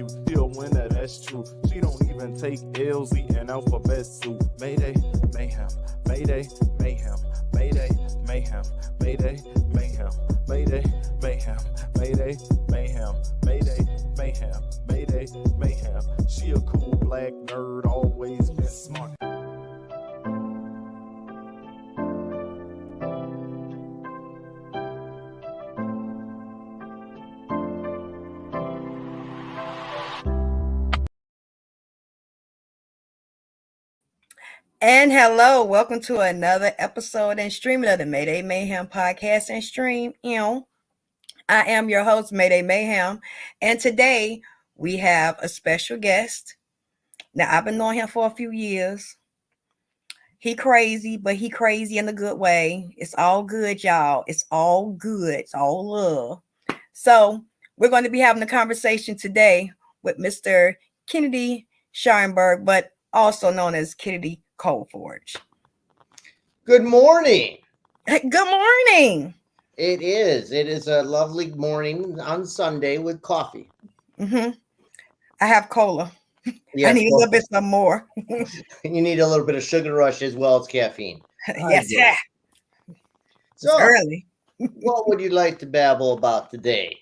You still winner, that's true. She don't even take L's, eating alphabet soup. Mayday, mayhem, mayday, mayhem, mayday, mayhem, mayday, mayhem, mayday, mayhem, mayday, mayhem, mayday, mayhem, mayday, mayhem. She a cool black nerd, always been smart. And hello, welcome to another episode and streaming of the Mayday Mayhem podcast and stream. I am your host, Mayday Mayhem, and today we have a special guest. Now, I've been knowing him for a few years. He crazy, but he crazy in a good way. It's all good, y'all. It's all good. It's all love. So we're going to be having a conversation today with Mr. Kennedy Scheinberg, but also known as Kennedy Coldforge. Good morning. Good morning. It is a lovely morning on Sunday with coffee. I have cola. Yes, I need a little bit some more. You need a little bit of sugar rush as well as caffeine. Yes, yeah. So It's early. what would you like to babble about today?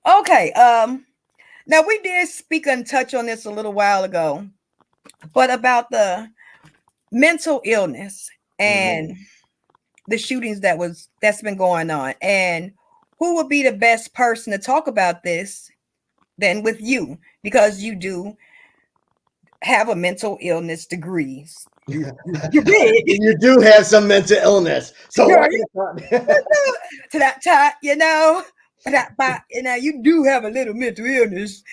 Okay. Now we did speak and touch on this a little while ago, but about the mental illness and the shootings that's been going on, and who would be the best person to talk about this than with you, because you do have a mental illness degrees. You did. You do have some mental illness, so you do have a little mental illness.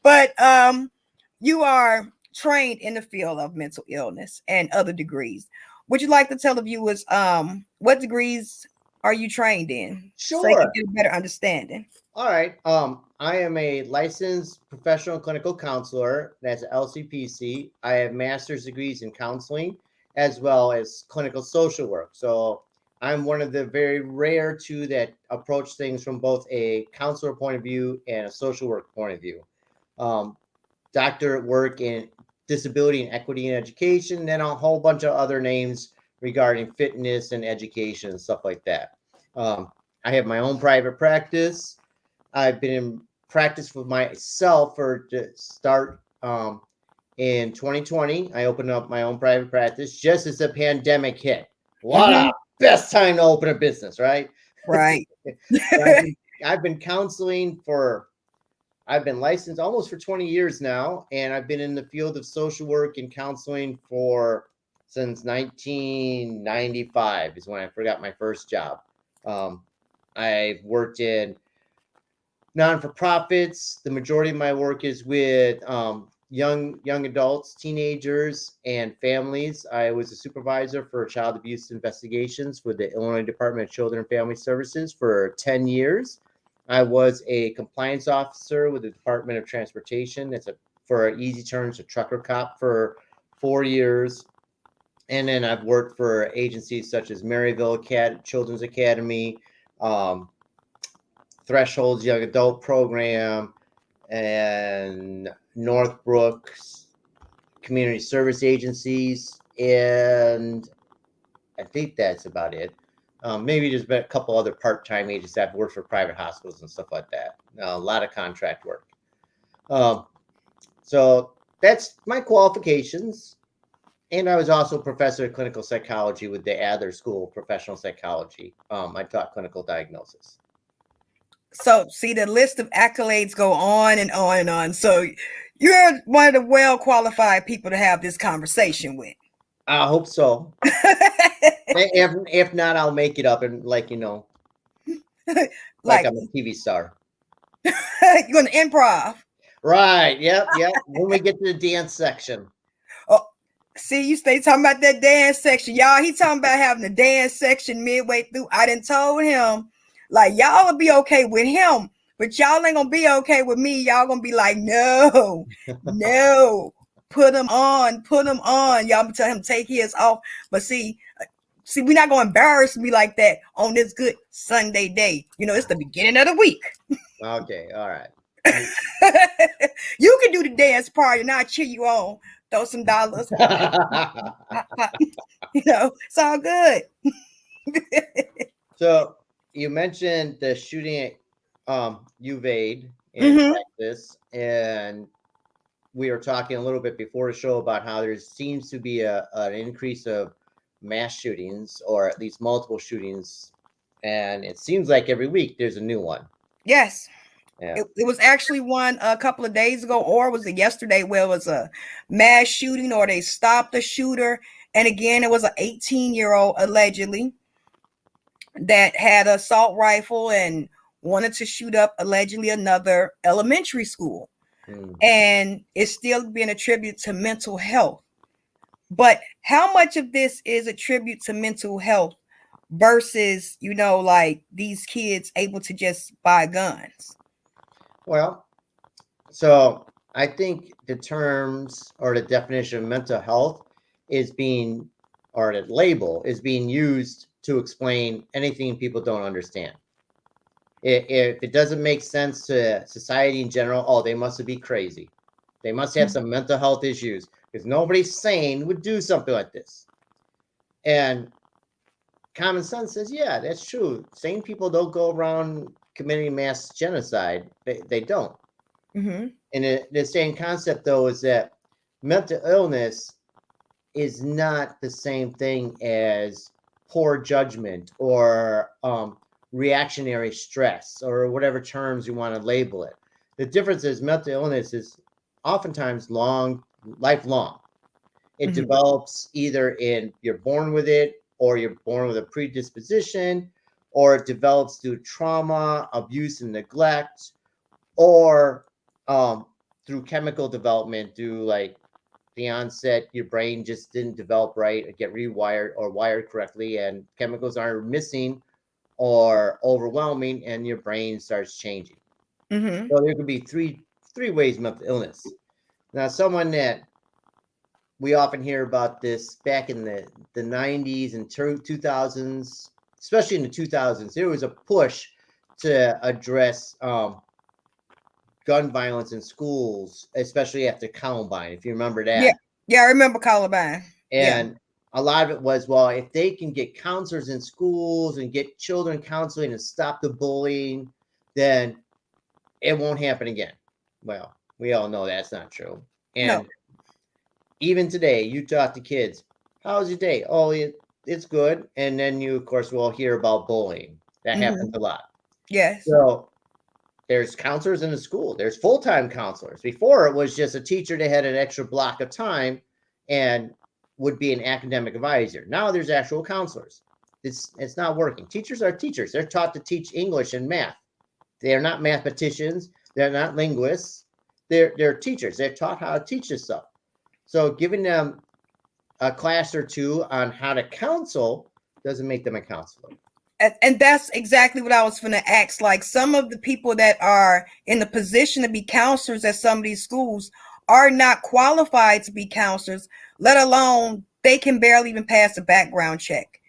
But you are trained in the field of mental illness and other degrees. Would you like to tell the viewers what degrees are you trained in? Sure. So they can get a better understanding. All right. I am a licensed professional clinical counselor. That's LCPC. I have master's degrees in counseling as well as clinical social work. So I'm one of the very rare two that approach things from both a counselor point of view and a social work point of view. Doctorate work in disability and equity in education, and then a whole bunch of other names regarding fitness and education and stuff like that. I have my own private practice. I've been in practice for myself to start in 2020. I opened up my own private practice just as the pandemic hit. What a best time to open a business, right? Right. I've been counseling I've been licensed almost for 20 years now, and I've been in the field of social work and counseling since 1995 is when I got my first job. I've worked in non-for-profits. The majority of my work is with young adults, teenagers, and families. I was a supervisor for child abuse investigations with the Illinois Department of Children and Family Services for 10 years. I was a compliance officer with the Department of Transportation. For easy terms, a trucker cop for 4 years. And then I've worked for agencies such as Maryville Children's Academy, Thresholds Young Adult Program, and Northbrook's Community Service Agencies. And I think that's about it. Maybe there's been a couple other part-time agents that have worked for private hospitals and stuff like that. A lot of contract work. So that's my qualifications. And I was also a professor of clinical psychology with the Adler School of Professional Psychology. I taught clinical diagnosis. So see, the list of accolades go on and on and on. So you're one of the well-qualified people to have this conversation with. I hope so. If not, I'll make it up and like I'm a TV star. You're going to improv. Right. Yep. When we get to the dance section. Oh, see, you stay talking about that dance section. Y'all, he talking about having a dance section midway through. I done told him, like, y'all will be okay with him, but y'all ain't going to be okay with me. Y'all going to be like, no. Put him on. Y'all tell him take his off. But see, See, we're not going to embarrass me like that on this good Sunday day. It's the beginning of the week. Okay, all right. You can do the dance part and I'll cheer you on. Throw some dollars. It's all good. So you mentioned the shooting at Uvaid in Texas, and we were talking a little bit before the show about how there seems to be an increase of mass shootings, or at least multiple shootings, and it seems like every week there's a new one. Yes. Yeah. It was actually one a couple of days ago, or was it yesterday, where it was a mass shooting, or they stopped the shooter. And again, it was an 18-year-old allegedly that had an assault rifle and wanted to shoot up allegedly another elementary school. And it's still being attributed to mental health. But how much of this is a tribute to mental health versus, like these kids able to just buy guns? Well, so I think the terms or the definition of mental health is being, or the label is being used to explain anything people don't understand. If it doesn't make sense to society in general, oh, they must be crazy. They must have some mental health issues, because nobody sane would do something like this. And common sense says, yeah, that's true. Sane people don't go around committing mass genocide. They don't. And the same concept, though, is that mental illness is not the same thing as poor judgment or reactionary stress, or whatever terms you want to label it. The difference is mental illness is oftentimes lifelong. It develops either you're born with it, or you're born with a predisposition, or it develops through trauma, abuse, and neglect, or through chemical development, through like the onset, your brain just didn't develop right, or get rewired or wired correctly, and chemicals are missing or overwhelming, and your brain starts changing. So there could be three ways of mental illness. Now, someone that we often hear about this back in the 90s and 2000s, especially in the 2000s, there was a push to address gun violence in schools, especially after Columbine, if you remember that. Yeah, I remember Columbine. And a lot of it was, well, if they can get counselors in schools and get children counseling and stop the bullying, then it won't happen again. Well, we all know that's not true. And even today, you talk to kids, how's your day? Oh, it's good. And then you, of course, will hear about bullying. That happens a lot. Yes. So there's counselors in the school. There's full-time counselors. Before, it was just a teacher that had an extra block of time and would be an academic advisor. Now there's actual counselors. It's not working. Teachers are teachers. They're taught to teach English and math. They are not mathematicians. They're not linguists. They're teachers. They're taught how to teach this stuff. So giving them a class or two on how to counsel doesn't make them a counselor. And that's exactly what I was going to ask. Like, some of the people that are in the position to be counselors at some of these schools are not qualified to be counselors, let alone they can barely even pass a background check.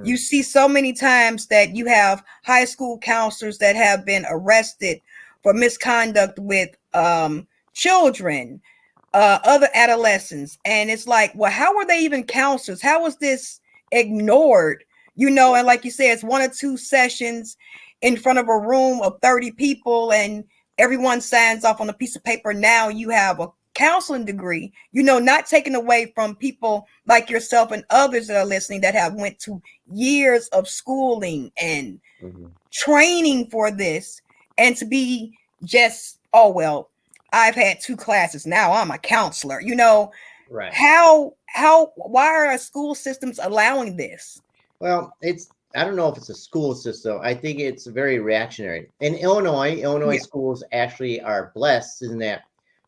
You see so many times that you have high school counselors that have been arrested for misconduct with children, other adolescents. And it's like, well, how were they even counselors? How was this ignored? And like you said, it's 1 or 2 sessions in front of a room of 30 people, and everyone signs off on a piece of paper. Now you have a counseling degree, not taken away from people like yourself and others that are listening that have went to years of schooling and training for this, and to be just, oh, well, I've had 2 classes. Now I'm a counselor, Right. Why are our school systems allowing this? Well, I don't know if it's a school system. I think it's very reactionary. In Illinois schools actually are blessed in that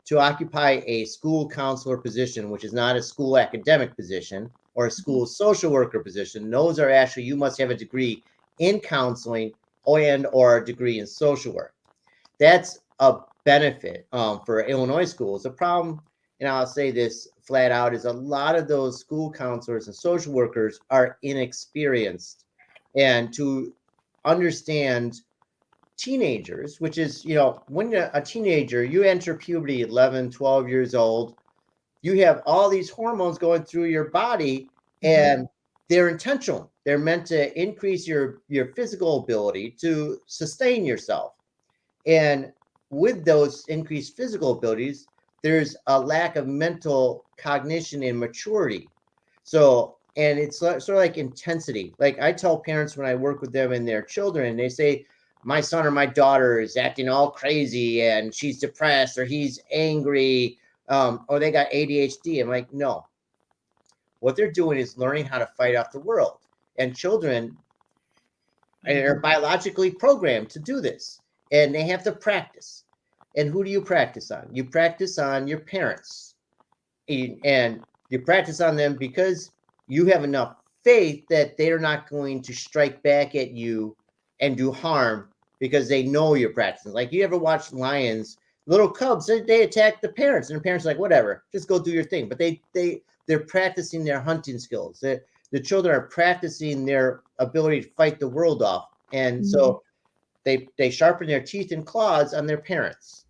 to occupy a school counselor position, which is not a school academic position or a school social worker position, those are actually, you must have a degree in counseling or a degree in social work. That's a benefit for Illinois schools. The problem, and I'll say this flat out is a lot of those school counselors and social workers are inexperienced, and to understand teenagers, which is, when you're a teenager, you enter puberty 11, 12 years old, you have all these hormones going through your body, and they're intentional. They're meant to increase your physical ability to sustain yourself. And with those increased physical abilities, there's a lack of mental cognition and maturity. So, and it's sort of like intensity. Like I tell parents when I work with them and their children, they say, my son or my daughter is acting all crazy and she's depressed or he's angry, or they got ADHD. I'm like, no. What they're doing is learning how to fight off the world. And children are biologically programmed to do this. And they have to practice. And who do you practice on? You practice on your parents. And you practice on them because you have enough faith that they're not going to strike back at you and do harm because they know you're practicing. Like, you ever watch lions, little cubs, they attack the parents, and the parents are like, whatever, just go do your thing. But they're practicing their hunting skills. The children are practicing their ability to fight the world off. And so they sharpen their teeth and claws on their parents.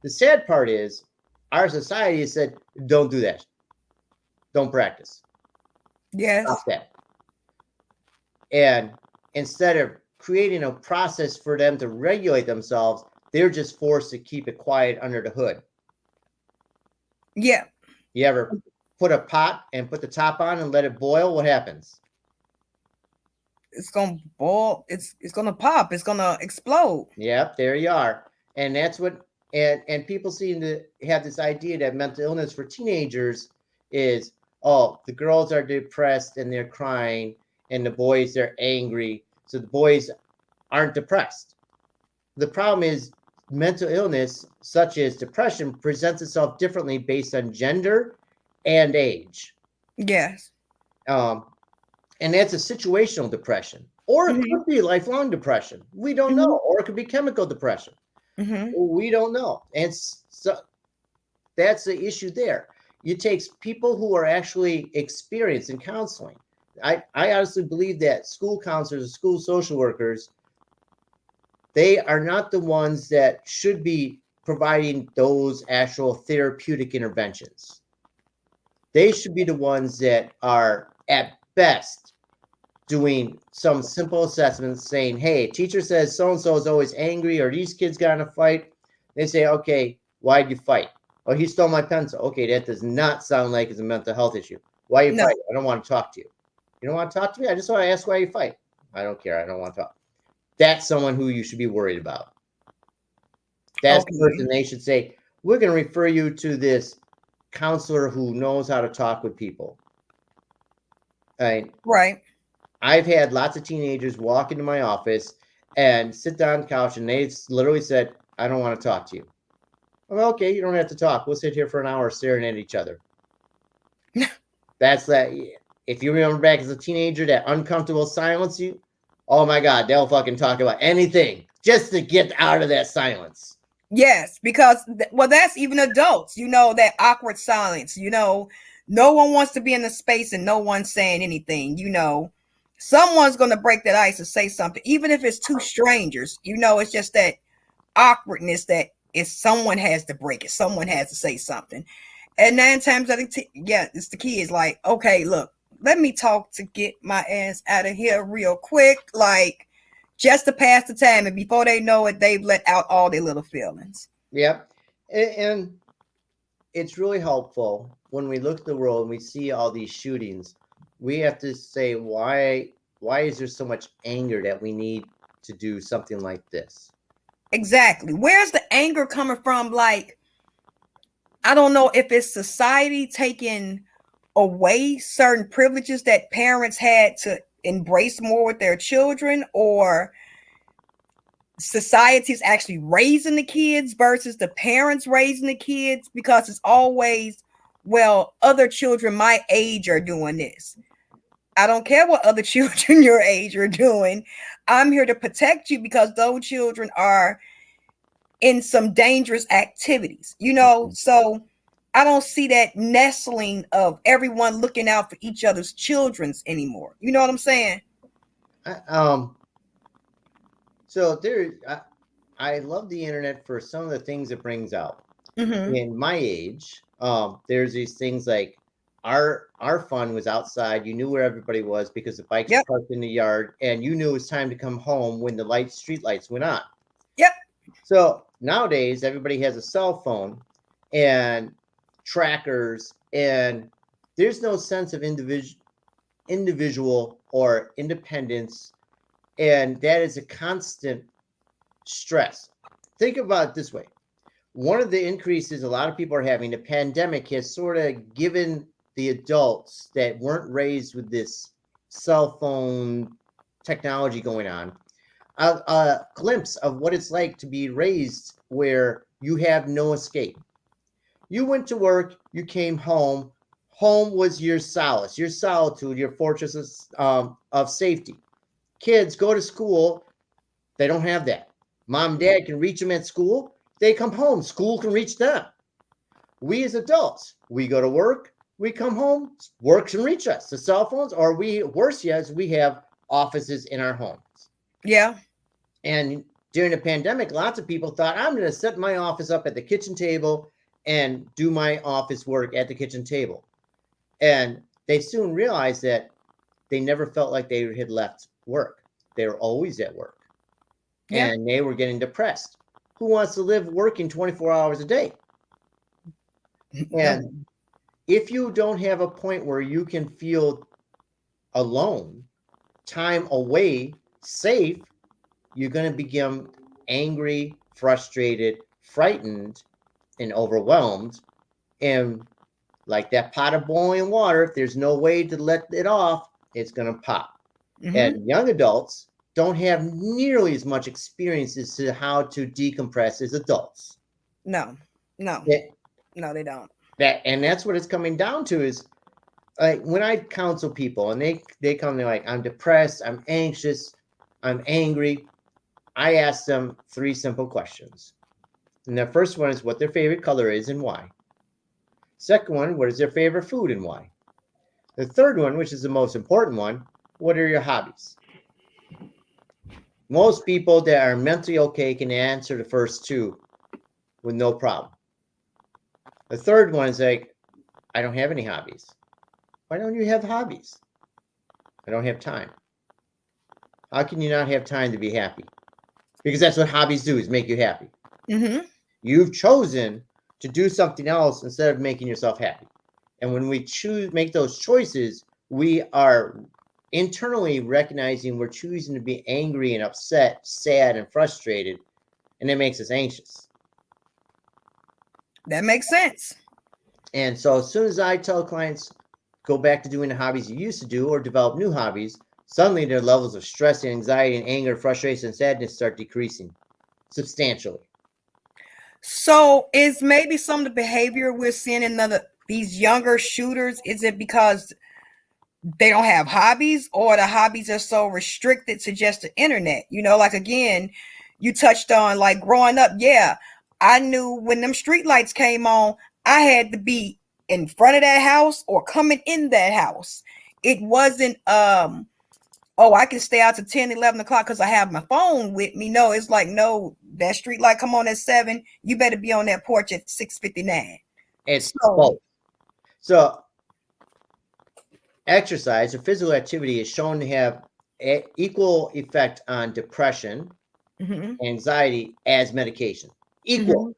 The sad part is our society has said, don't do that. Don't practice. Yes. Stop that. And instead of creating a process for them to regulate themselves, they're just forced to keep it quiet under the hood. Yeah. You ever put a pot and put the top on and let it boil? What happens? It's gonna boil. It's gonna pop. It's gonna explode. Yep, there you are. And that's what, and people seem to have this idea that mental illness for teenagers is, oh, the girls are depressed and they're crying, and the boys, they're angry. So the boys aren't depressed. The problem is mental illness, such as depression, presents itself differently based on gender and age. Yes. And that's a situational depression. Or it could be lifelong depression. We don't know. Or it could be chemical depression. We don't know. And so that's the issue there. It takes people who are actually experienced in counseling. I honestly believe that school counselors and school social workers, they are not the ones that should be providing those actual therapeutic interventions. They should be the ones that are at best doing some simple assessments saying, hey, teacher says so-and-so is always angry, or these kids got in a fight. They say, okay, why'd you fight? Oh, he stole my pencil. Okay, that does not sound like it's a mental health issue. Why you fight? I don't want to talk to you. You don't want to talk to me? I just want to ask why you fight. I don't care. I don't want to talk. That's someone who you should be worried about. That's the person they should say, we're going to refer you to this counselor who knows how to talk with people. Right. I've had lots of teenagers walk into my office and sit down on the couch, and they literally said, I don't want to talk to you. Well, okay, you don't have to talk. We'll sit here for an hour staring at each other. That's that. If you remember back as a teenager, that uncomfortable silence, oh my God, they'll fucking talk about anything just to get out of that silence. Yes, because, that's even adults, that awkward silence, no one wants to be in the space and no one's saying anything, someone's going to break that ice and say something, even if it's two strangers, it's just that awkwardness that if someone has to break it, someone has to say something. And 9 times out of 10, it's the kids like, okay, look, let me talk to get my ass out of here real quick, like just to pass the time. And before they know it, they've let out all their little feelings. Yep. And it's really helpful when we look at the world and we see all these shootings. We have to say, why is there so much anger that we need to do something like this? Exactly. Where's the anger coming from? Like, I don't know if it's society taking away certain privileges that parents had to embrace more with their children, or society's actually raising the kids versus the parents raising the kids, because it's always, well, other children my age are doing this. I don't care what other children your age are doing. I'm here to protect you because those children are in some dangerous activities, so I don't see that nestling of everyone looking out for each other's children's anymore. You know what I'm saying? So I love the internet for some of the things it brings out. Mm-hmm. In my age, there's these things like our fun was outside. You knew where everybody was because the bikes Yep. were parked in the yard, and you knew it was time to come home when the street lights went on. Yep. So nowadays, everybody has a cell phone and trackers, and there's no sense of individual or independence, and that is a constant stress. Think about it this way. One of the increases a lot of people are having, the pandemic has sort of given the adults that weren't raised with this cell phone technology going on a glimpse of what it's like to be raised where you have no escape. You went to work, you came home. Home was your solace, your solitude, your fortress of safety. Kids go to school, they don't have that. Mom and dad can reach them at school. They come home, school can reach them. We as adults, we go to work, we come home, work can reach us. The cell phones, or worse yet, we have offices in our homes. Yeah. And during the pandemic, lots of people thought, I'm going to set my office up at the kitchen table and do my office work at the kitchen table. And they soon realized that they never felt like they had left work. They were always at work. Yeah. And they were getting depressed. Who wants to live working 24 hours a day? And if you don't have a point where you can feel alone, time away, safe, you're going to become angry, frustrated, frightened, and overwhelmed. And like that pot of boiling water, if there's no way to let it off, it's going to pop. Mm-hmm. And young adults don't have nearly as much experience as to how to decompress as adults. No, they don't. That's what it's coming down to is like when I counsel people and they come, they're like, I'm depressed, I'm anxious, I'm angry. I ask them 3 simple questions. And the first one is what their favorite color is and why. Second one, what is their favorite food and why? The third one, which is the most important one, what are your hobbies? Most people that are mentally okay can answer the first 2 with no problem. The third one is like, I don't have any hobbies. Why don't you have hobbies? I don't have time. How can you not have time to be happy? Because that's what hobbies do, is make you happy. Mm-hmm. You've chosen to do something else instead of making yourself happy. And when we make those choices, we are internally recognizing we're choosing to be angry and upset, sad, and frustrated, and it makes us anxious. That makes sense. And so as soon as I tell clients, go back to doing the hobbies you used to do or develop new hobbies, suddenly their levels of stress and anxiety and anger, frustration, and sadness start decreasing substantially. So is maybe some of the behavior we're seeing in these younger shooters, is it because they don't have hobbies, or the hobbies are so restricted to just the internet? You know, like again, you touched on like growing up. Yeah, I knew when them street lights came on, I had to be in front of that house or coming in that house. It wasn't oh, I can stay out to 10, 11 o'clock because I have my phone with me. No, it's like, no, that street light come on at 7. You better be on that porch at 6:59. It's both. So exercise or physical activity is shown to have equal effect on depression, anxiety as medication. Equal.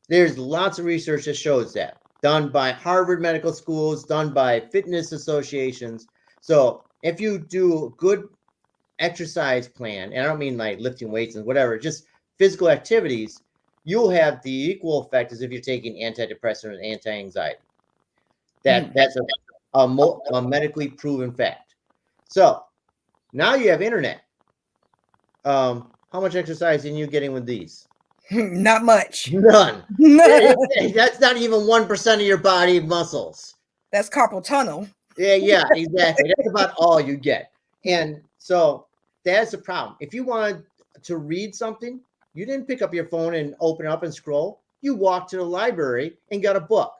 There's lots of research that shows that, done by Harvard Medical Schools, done by fitness associations. So if you do a good exercise plan, and I don't mean like lifting weights and whatever, just physical activities, you'll have the equal effect as if you're taking antidepressant and anti-anxiety. That's a medically proven fact. So now you have internet. How much exercise are you getting with these? Not much. None. That's not even 1% of your body muscles. That's carpal tunnel. Yeah, exactly. That's about all you get. And so that's the problem. If you wanted to read something, you didn't pick up your phone and open it up and scroll. You walked to the library and got a book.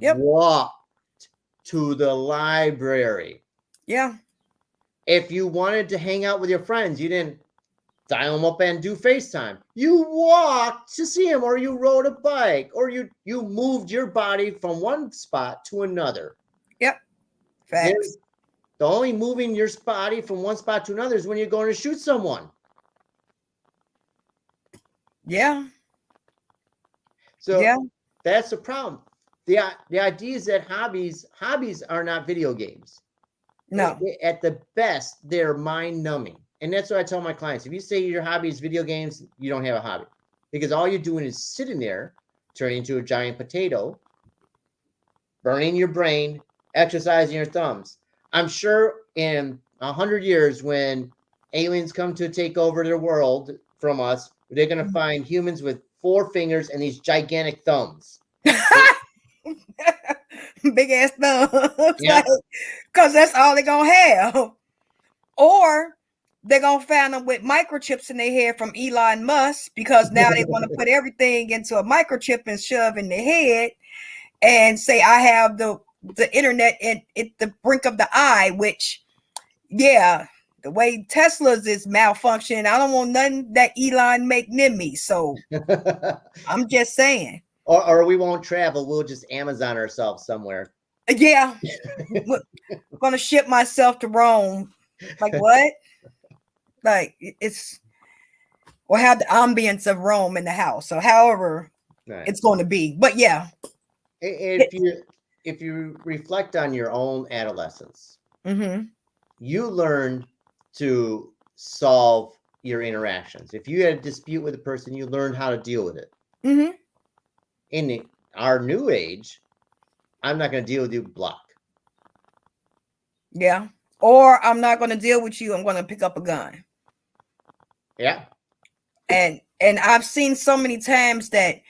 Yep. walked to the library. Yeah. If you wanted to hang out with your friends, you didn't dial them up and do FaceTime. You walked to see them, or you rode a bike, or you moved your body from one spot to another. Yep. Facts. The only moving your body from one spot to another is when you're going to shoot someone. Yeah. So yeah. that's the problem. The idea is that hobbies are not video games. No. At the best, they're mind numbing. And that's what I tell my clients. If you say your hobby is video games, you don't have a hobby. Because all you're doing is sitting there, turning into a giant potato, burning your brain, exercising your thumbs. I'm sure in 100 years, when aliens come to take over the world from us, they're going to find humans with 4 fingers and these gigantic thumbs. Big ass thumbs. Yeah. Because that's all they're going to have. Or they're going to find them with microchips in their head from Elon Musk, because now they want to put everything into a microchip and shove in their head and say, I have the internet at the brink of the eye, which, yeah, the way Tesla's is malfunctioning, I don't want nothing that Elon make near me. So I'm just saying. Or we won't travel. We'll just Amazon ourselves somewhere. Yeah. I'm going to ship myself to Rome. Like what? Like it's, or have the ambience of Rome in the house. So however it's going to be. But yeah. If you reflect on your own adolescence, you learned to solve your interactions. If you had a dispute with a person, you learned how to deal with it. In our new age, I'm not going to deal with you, block. Yeah. Or I'm not going to deal with you. I'm going to pick up a gun. Yeah. And I've seen so many times that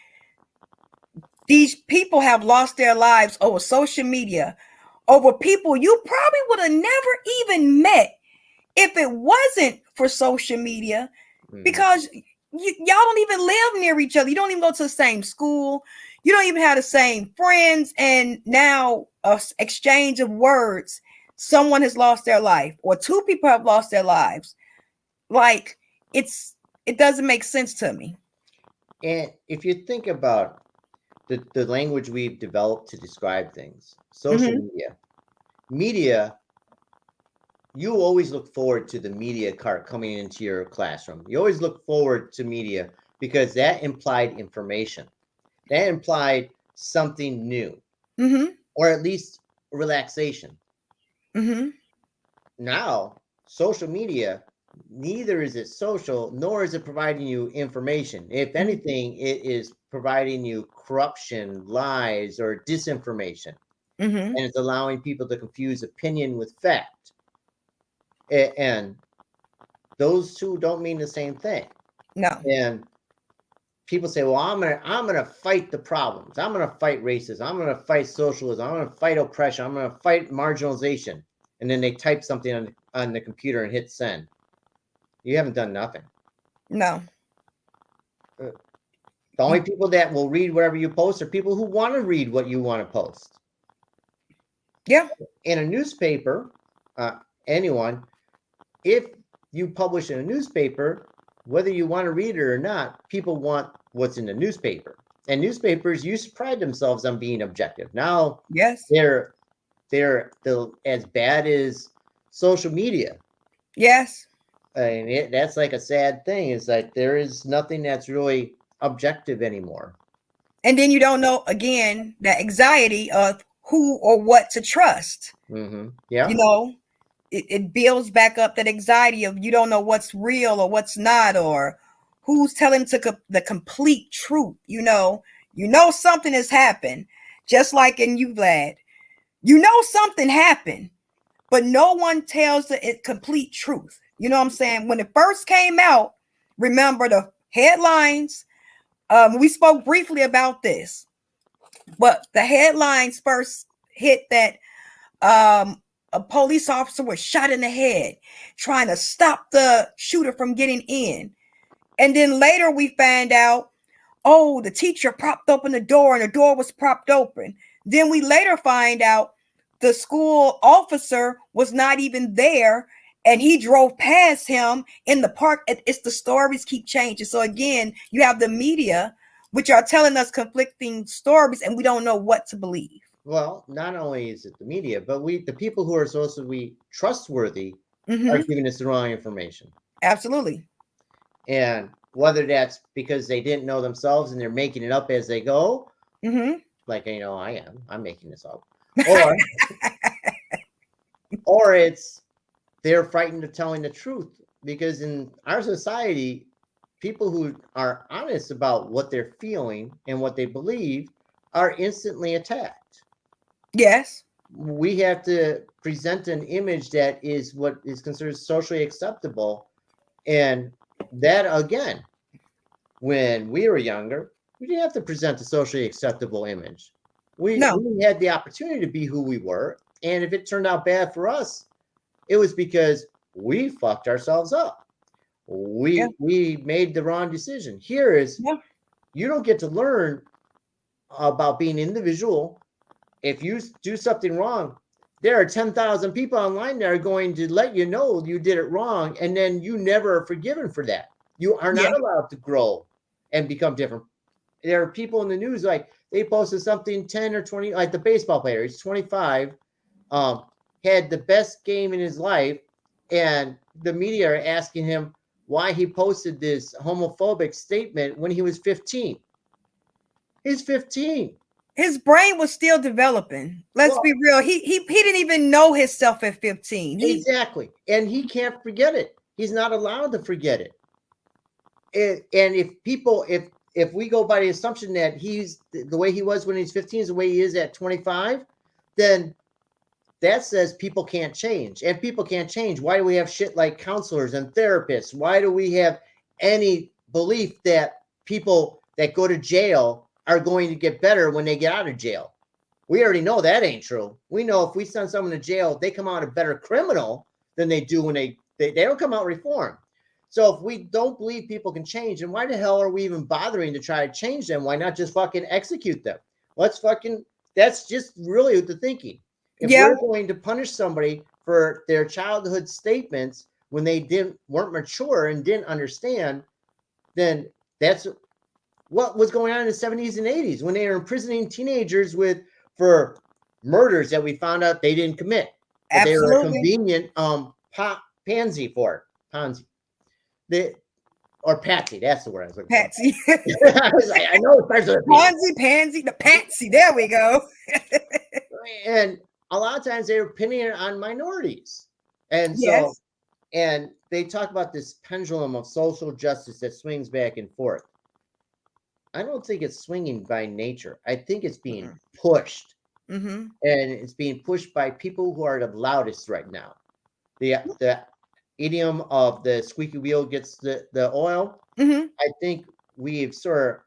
these people have lost their lives over social media, over people you probably would have never even met if it wasn't for social media, because y'all don't even live near each other. You don't even go to the same school. You don't even have the same friends. And now a exchange of words, someone has lost their life, or 2 people have lost their lives. Like it doesn't make sense to me. And if you think about the language we've developed to describe things, social media, you always look forward to the media cart coming into your classroom. You always look forward to media because that implied information. That implied something new, or at least relaxation. Now, social media, neither is it social, nor is it providing you information. If anything, it is providing you corruption, lies, or disinformation. And it's allowing people to confuse opinion with fact. And those two don't mean the same thing. No. And people say, well, I'm gonna fight the problems. I'm gonna fight racism. I'm gonna fight socialism. I'm gonna fight oppression. I'm gonna fight marginalization. And then they type something on the computer and hit send. You haven't done nothing. No. The only people that will read whatever you post are people who want to read what you want to post. Yeah. In a newspaper, anyone, if you publish in a newspaper, whether you want to read it or not, people want what's in the newspaper. And newspapers used to pride themselves on being objective. Now, yes, they're as bad as social media. Yes. I mean, that's like a sad thing. It's like there is nothing that's really objective anymore. And then you don't know, again, that anxiety of who or what to trust. Yeah. You know, it builds back up that anxiety of you don't know what's real or what's not, or who's telling the complete truth. You know something has happened, just like in you, Vlad. You know something happened, but no one tells the complete truth. You know what I'm saying? When it first came out, remember the headlines. We spoke briefly about this, but the headlines first hit that a police officer was shot in the head trying to stop the shooter from getting in. And then later we found out, oh, the teacher propped open the door and the door was propped open. Then we later find out the school officer was not even there, and he drove past him in the park. It's the stories keep changing. So again, you have the media, which are telling us conflicting stories, and we don't know what to believe. Well, not only is it the media, but the people who are supposed to be trustworthy are Mm-hmm. giving us the wrong information. Absolutely. And whether that's because they didn't know themselves and they're making it up as they go, Mm-hmm. like I'm making this up, or or it's they're frightened of telling the truth, because in our society, people who are honest about what they're feeling and what they believe are instantly attacked. Yes. We have to present an image that is what is considered socially acceptable. And that, again, when we were younger, we didn't have to present a socially acceptable image. We had the opportunity to be who we were. And if it turned out bad for us, it was because we fucked ourselves up. We made the wrong decision. Here is you don't get to learn about being an individual. If you do something wrong, there are 10,000 people online that are going to let you know you did it wrong, and then you never are forgiven for that. You are not allowed to grow and become different. There are people in the news, like they posted something 10 or 20, like the baseball player, he's 25, had the best game in his life, and the media are asking him why he posted this homophobic statement when he was 15. He's 15. His brain was still developing. Let's be real. He didn't even know himself at 15. Exactly. And he can't forget it. He's not allowed to forget it. And if we go by the assumption that he's the way he was when he's 15 is the way he is at 25, then that says people can't change. And people can't change. Why do we have shit like counselors and therapists? Why do we have any belief that people that go to jail are going to get better when they get out of jail? We already know that ain't true. We know if we send someone to jail, they come out a better criminal than they do when they don't come out reformed. So if we don't believe people can change, then why the hell are we even bothering to try to change them? Why not just fucking execute them? That's just really the thinking. If we're going to punish somebody for their childhood statements when they weren't mature and didn't understand, then that's what was going on in the 70s and 80s when they were imprisoning teenagers for murders that we found out they didn't commit. But they were a convenient pansy for it. Pansy. Or patsy, that's the word I was looking Patsy. for. I was like, I know it starts with pansy, the patsy. There we go. And a lot of times they were pinning it on minorities. And and they talk about this pendulum of social justice that swings back and forth. I don't think it's swinging by nature. I think it's being pushed. Mm-hmm. And it's being pushed by people who are the loudest right now. The idiom of the squeaky wheel gets the oil. Mm-hmm. I think we've sort of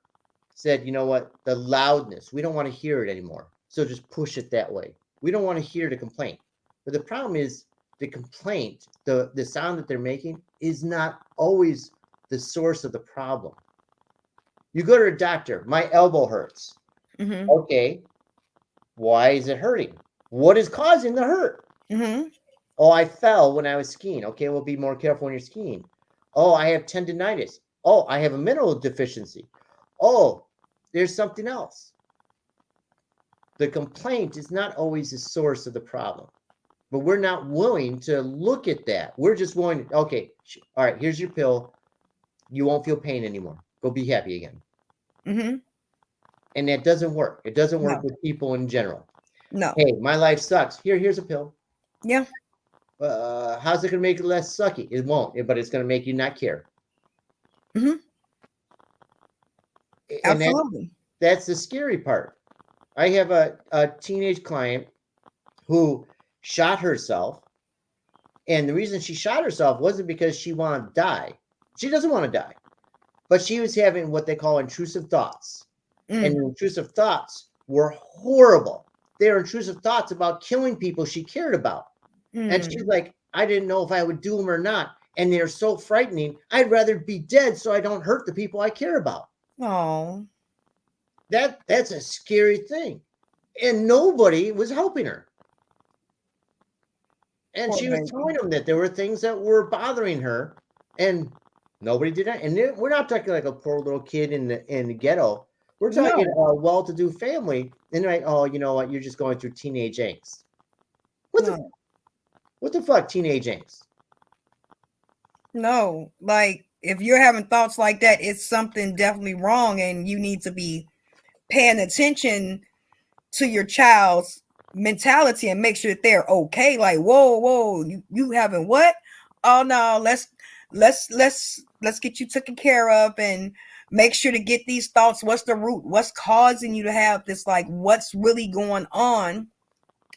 said, you know what, the loudness, we don't want to hear it anymore. So just push it that way. We don't want to hear the complaint. But the problem is the complaint, the sound that they're making is not always the source of the problem. You go to a doctor, my elbow hurts. Mm-hmm. Okay. Why is it hurting? What is causing the hurt? Mm-hmm. Oh, I fell when I was skiing. Okay, well, be more careful when you're skiing. Oh, I have tendinitis. Oh, I have a mineral deficiency. Oh, there's something else. The complaint is not always the source of the problem, but we're not willing to look at that. We're just willing, okay, all right, here's your pill. You won't feel pain anymore. Go be happy again. Mm-hmm. And that doesn't work. It doesn't work with people in general. No. Hey, my life sucks. Here's a pill. Yeah. How's it going to make it less sucky? It won't, but it's going to make you not care. Mm-hmm. And absolutely. That's the scary part. I have a teenage client who shot herself. And the reason she shot herself wasn't because she wanted to die. She doesn't want to die. But she was having what they call intrusive thoughts. And the intrusive thoughts were horrible. They were intrusive thoughts about killing people she cared about. And she's like, I didn't know if I would do them or not. And they're so frightening. I'd rather be dead so I don't hurt the people I care about. Oh. That's a scary thing. and nobody was helping her. And Poor she was baby. telling them that there were things that were bothering her, and nobody did that. And we're not talking like a poor little kid in the ghetto. We're talking No. a well-to-do family. And they're like, oh, you know what? You're just going through teenage angst. What No. the fuck, teenage angst? No. Like, if you're having thoughts like that, it's something definitely wrong, and you need to be paying attention to your child's mentality and make sure that they're okay. Like, whoa, you having what? Oh no, let's get you taken care of and make sure to get these thoughts. What's the root? What's causing you to have this? Like, what's really going on?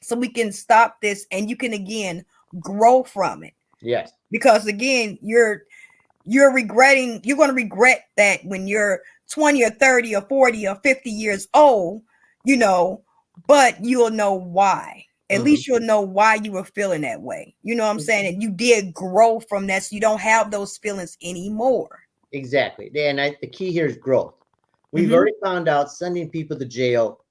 So we can stop this and you can again grow from it. Yes. Because again, you're regretting, you're going to regret that when you're 20 or 30 or 40 or 50 years old, you know, but you'll know why. At least you'll know why you were feeling that way. You know what I'm saying? And you did grow from that, so you don't have those feelings anymore. Exactly. And the key here is growth. We've already found out sending people to jail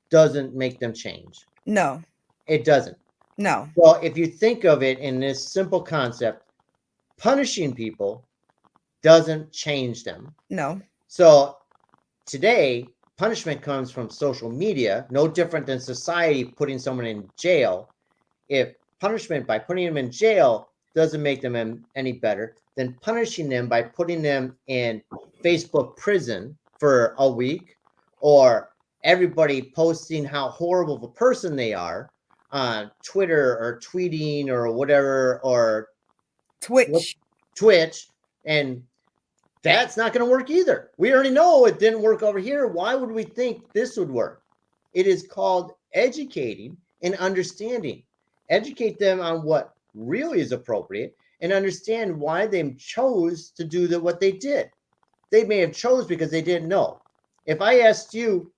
doesn't make them change. No. It doesn't. No. Well, if you think of it in this simple concept, punishing people doesn't change them. No. So today, punishment comes from social media, no different than society putting someone in jail. If punishment by putting them in jail doesn't make them any better, then punishing them by putting them in Facebook prison for a week, or everybody posting how horrible of a person they are on Twitter or tweeting or whatever, or Twitch, and that's not going to work either. We already know it didn't work over here. Why would we think this would work? It is called educating and understanding. Educate them on what really is appropriate and understand why they chose to do what they did. They may have chose because they didn't know. If I asked you,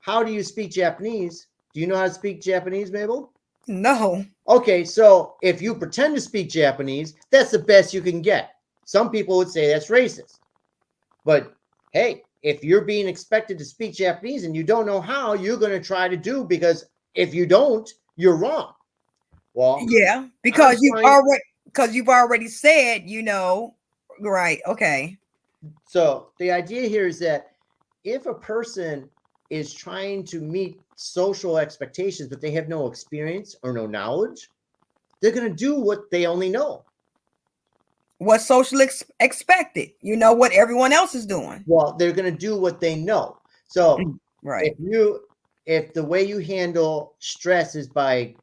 how do you speak Japanese? Do you know how to speak Japanese, Mabel? no. Okay, so if you pretend to speak Japanese, that's the best you can get. Some people would say that's racist. But hey, if you're being expected to speak Japanese and you don't know how, you're going to try to do, because if you don't, you're wrong. Well, yeah, because you've already said, you know, right. Okay. So the idea here is that if a person is trying to meet social expectations, but they have no experience or no knowledge, they're going to do what they only know. What socially expected, you know, what everyone else is doing. Well, they're going to do what they know. So right. if the way you handle stress is by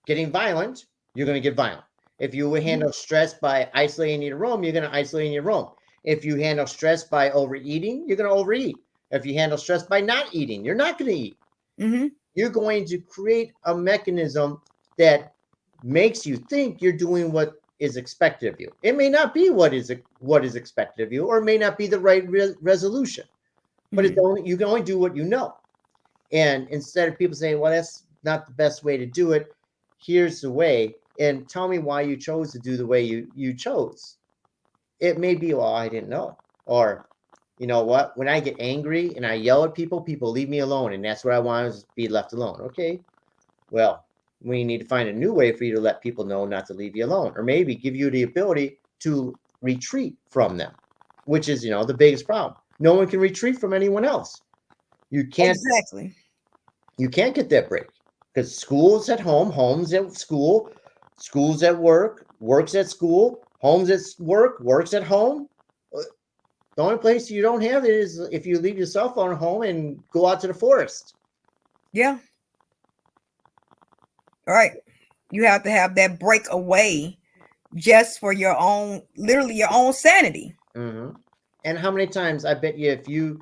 getting violent, you're going to get violent. If you handle stress by isolating in your room, you're going to isolate in your room. If you handle stress by overeating, you're going to overeat. If you handle stress by not eating, you're not going to eat. You're going to create a mechanism that makes you think you're doing what is expected of you. It may not be what is expected of you, or it may not be the right resolution, but you can only do what you know. And instead of people saying, well, that's not the best way to do it, here's the way, and tell me why you chose to do the way you chose. It may be, well, I didn't know. Or, you know what, when I get angry and I yell at people leave me alone, and that's what I want, is be left alone. Okay, well, we need to find a new way for you to let people know not to leave you alone, or maybe give you the ability to retreat from them, which is, the biggest problem. No one can retreat from anyone else. You can't. Exactly. You can't get that break, because school's at home, home's at school, school's at work, work's at school, home's at work, work's at home. The only place you don't have it is if you leave your cell phone at home and go out to the forest. Yeah. All right. You have to have that break away just for your own, literally your own sanity. And how many times, I bet you, if you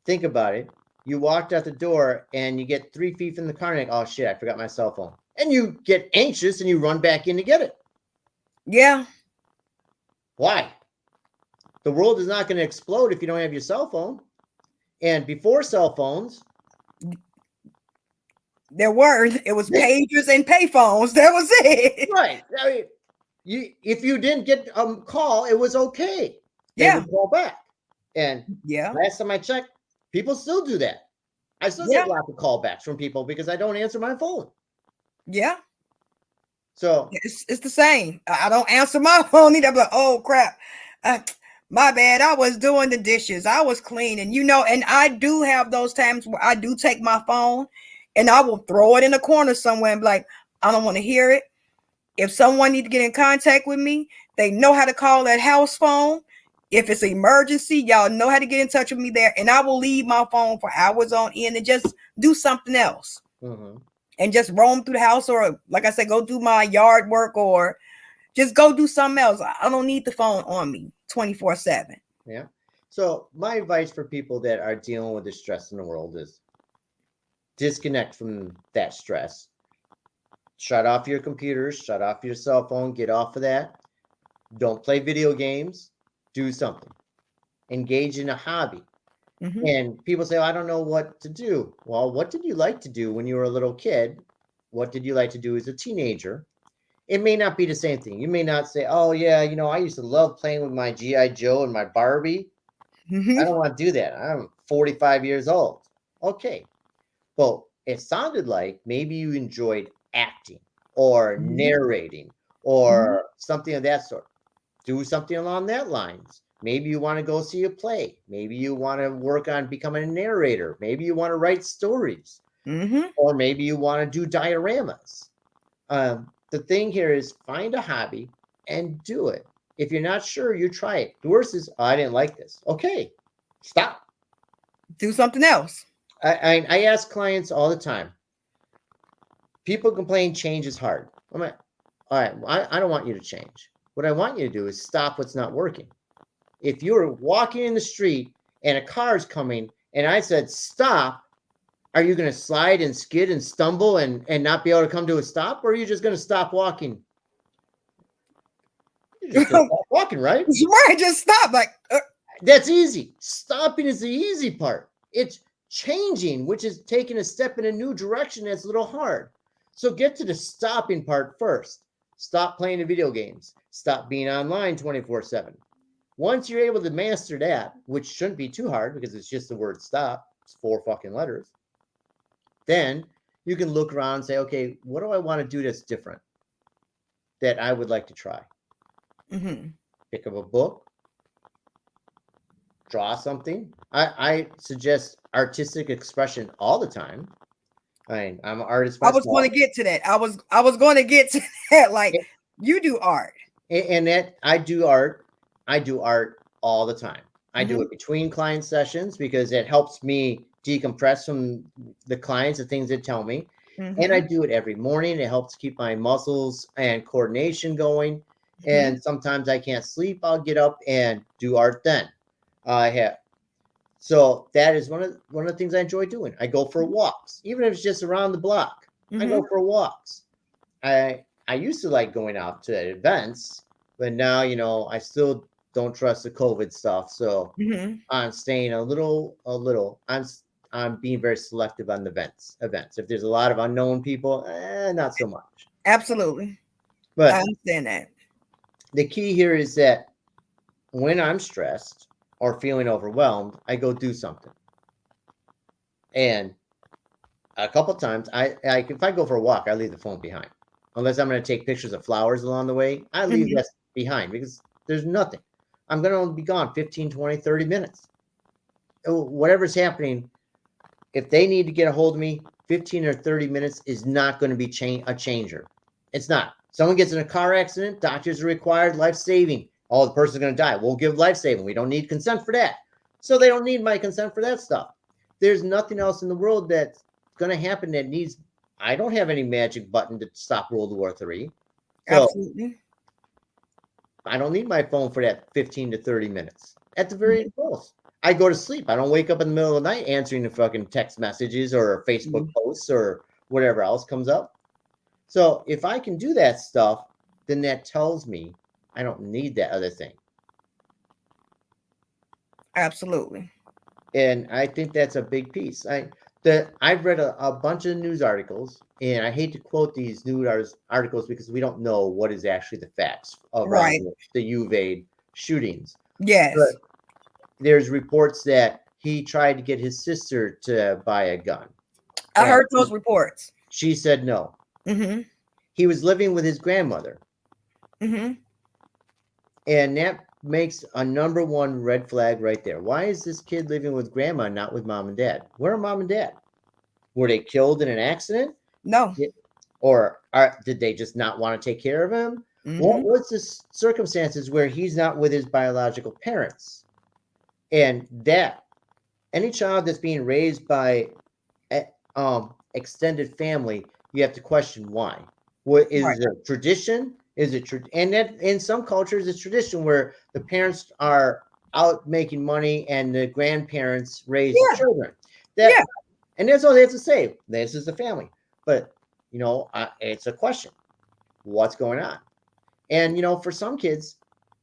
think about it, you walked out the door and you get 3 feet from the car and you're like, oh shit, I forgot my cell phone. And you get anxious and you run back in to get it. Yeah. Why? The world is not going to explode if you don't have your cell phone. And before cell phones, it was pagers and payphones. That was it. Right. I mean, if you didn't get a call, it was okay. They would call back. And last time I checked, people still do that. I still Yeah. get lots of callbacks from people because I don't answer my phone. Yeah. So It's the same. I don't answer my phone either. I'm like, oh crap. My bad. I was doing the dishes. I was cleaning, and I do have those times where I do take my phone and I will throw it in a corner somewhere and be like, I don't want to hear it. If someone needs to get in contact with me, they know how to call that house phone. If it's an emergency, y'all know how to get in touch with me there. And I will leave my phone for hours on end and just do something else. And just roam through the house, or like I said, go do my yard work, or just go do something else. I don't need the phone on me 24/7. Yeah. So my advice for people that are dealing with the stress in the world is disconnect from that stress. Shut off your computers, shut off your cell phone, get off of that. Don't play video games. Do something. Engage in a hobby. And people say, oh, I don't know what to do. Well, what did you like to do when you were a little kid? What did you like to do as a teenager? It may not be the same thing. You may not say, oh, yeah, I used to love playing with my G.I. Joe and my Barbie. I don't want to do that. I'm 45 years old. Okay. Well, it sounded like maybe you enjoyed acting or narrating or something of that sort. Do something along that lines. Maybe you want to go see a play. Maybe you want to work on becoming a narrator. Maybe you want to write stories. Or maybe you want to do dioramas. The thing here is find a hobby and do it. If you're not sure, you try it. The worst is, oh, I didn't like this. Okay, stop. Do something else. I ask clients all the time. People complain change is hard. I'm like, all right, I don't want you to change. What I want you to do is stop what's not working. If you're walking in the street and a car is coming and I said, stop, are you going to slide and skid and stumble and not be able to come to a stop? Or are you just going to stop walking? You're just going to stop walking, right? Right, just stop. That's easy. Stopping is the easy part. It's changing, which is taking a step in a new direction that's a little hard. So get to the stopping part first. Stop playing the video games. Stop being online 24/7. Once you're able to master that, which shouldn't be too hard because it's just the word stop, it's 4 fucking letters, then you can look around and say, okay, what do I want to do that's different that I would like to try? Pick up a book, draw something. I suggest artistic expression all the time. I'm an artist myself. I was going to get to that. I was going to get to that. Like, you do art. And that I do art. I do art all the time. I do it between client sessions because it helps me decompress from the clients, the things they tell me. And I do it every morning. It helps keep my muscles and coordination going. And sometimes I can't sleep. I'll get up and do art then. So that is one of the things I enjoy doing. I go for walks, even if it's just around the block. I go for walks. I used to like going out to events, but now, I still don't trust the COVID stuff. So I'm staying a little. I'm being very selective on the events. If there's a lot of unknown people, not so much. Absolutely. But I understand that. The key here is that when I'm stressed or feeling overwhelmed, I go do something. And a couple times, if I go for a walk, I leave the phone behind. Unless I'm going to take pictures of flowers along the way, I leave that behind because there's nothing. I'm going to be gone 15, 20, 30 minutes. Whatever's happening, if they need to get a hold of me, 15 or 30 minutes is not going to be a changer. It's not. Someone gets in a car accident, doctors are required, life-saving. Oh, the person's going to die. We'll give life-saving. We don't need consent for that. So they don't need my consent for that stuff. There's nothing else in the world that's going to happen that needs. I don't have any magic button to stop World War III. So Absolutely. I don't need my phone for that 15 to 30 minutes. At the very most, I go to sleep. I don't wake up in the middle of the night answering the fucking text messages or Facebook posts or whatever else comes up. So if I can do that stuff, then that tells me I don't need that other thing. Absolutely. And I think that's a big piece. I've read a bunch of news articles, and I hate to quote these news articles because we don't know what is actually the facts around the Uvalde shootings. Yes. But there's reports that he tried to get his sister to buy a gun. I And heard those reports. she said no. Mm-hmm. He was living with his grandmother. Mm-hmm. And that makes a number one red flag right there. Why is this kid living with grandma, not with mom and dad? Where are mom and dad? Were they killed in an accident? No. Or did they just not want to take care of him? Mm-hmm. What's the circumstances where he's not with his biological parents? And that any child that's being raised by extended family, you have to question why. What is Right. it a tradition? Is it and that in some cultures it's tradition where the parents are out making money and the grandparents raise the Yeah. children. Yeah. And that's all they have to say. This is the family. But it's a question. What's going on? And for some kids,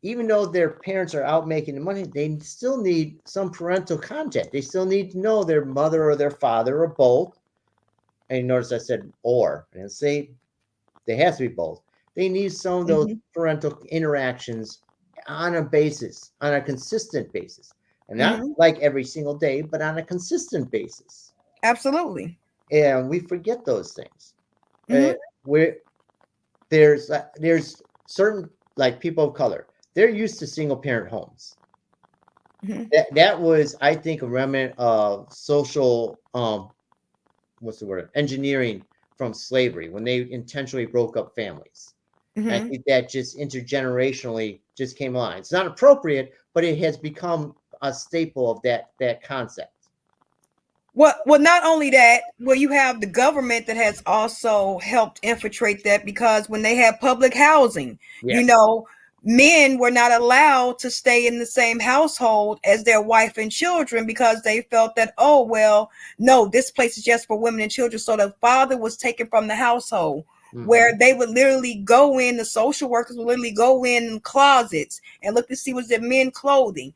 even though their parents are out making the money, they still need some parental contact. They still need to know their mother or their father or both. And notice I said or. I didn't say they have to be both. They need some of those parental interactions on a consistent basis. And not like every single day, but on a consistent basis. Absolutely. And we forget those things. Mm-hmm. Where there's certain like people of color, they're used to single parent homes. Mm-hmm. That was, I think, a remnant of social engineering from slavery when they intentionally broke up families. Mm-hmm. I think that just intergenerationally just came on. It's not appropriate, but it has become a staple of that concept. Well, not only that, well, you have the government that has also helped infiltrate that, because when they have public housing, Yes. men were not allowed to stay in the same household as their wife and children because they felt that, oh, well, no, this place is just for women and children. So the father was taken from the household, where they would literally go in, the social workers would literally go in closets and look to see what's their men clothing.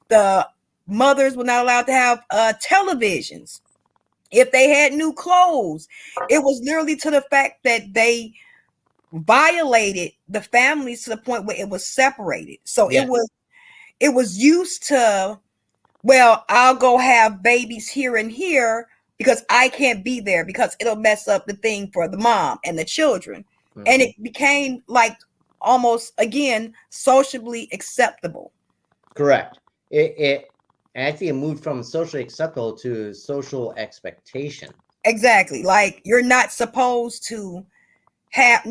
The mothers were not allowed to have televisions. If they had new clothes, it was literally to the fact that they violated the families to the point where it was separated. So Yes. it was used to, well, I'll go have babies here and here because I can't be there because it'll mess up the thing for the mom and the children. And it became like almost, again, socially acceptable. Correct. It I think it moved from socially acceptable to social expectation. Exactly. Like, you're not supposed to have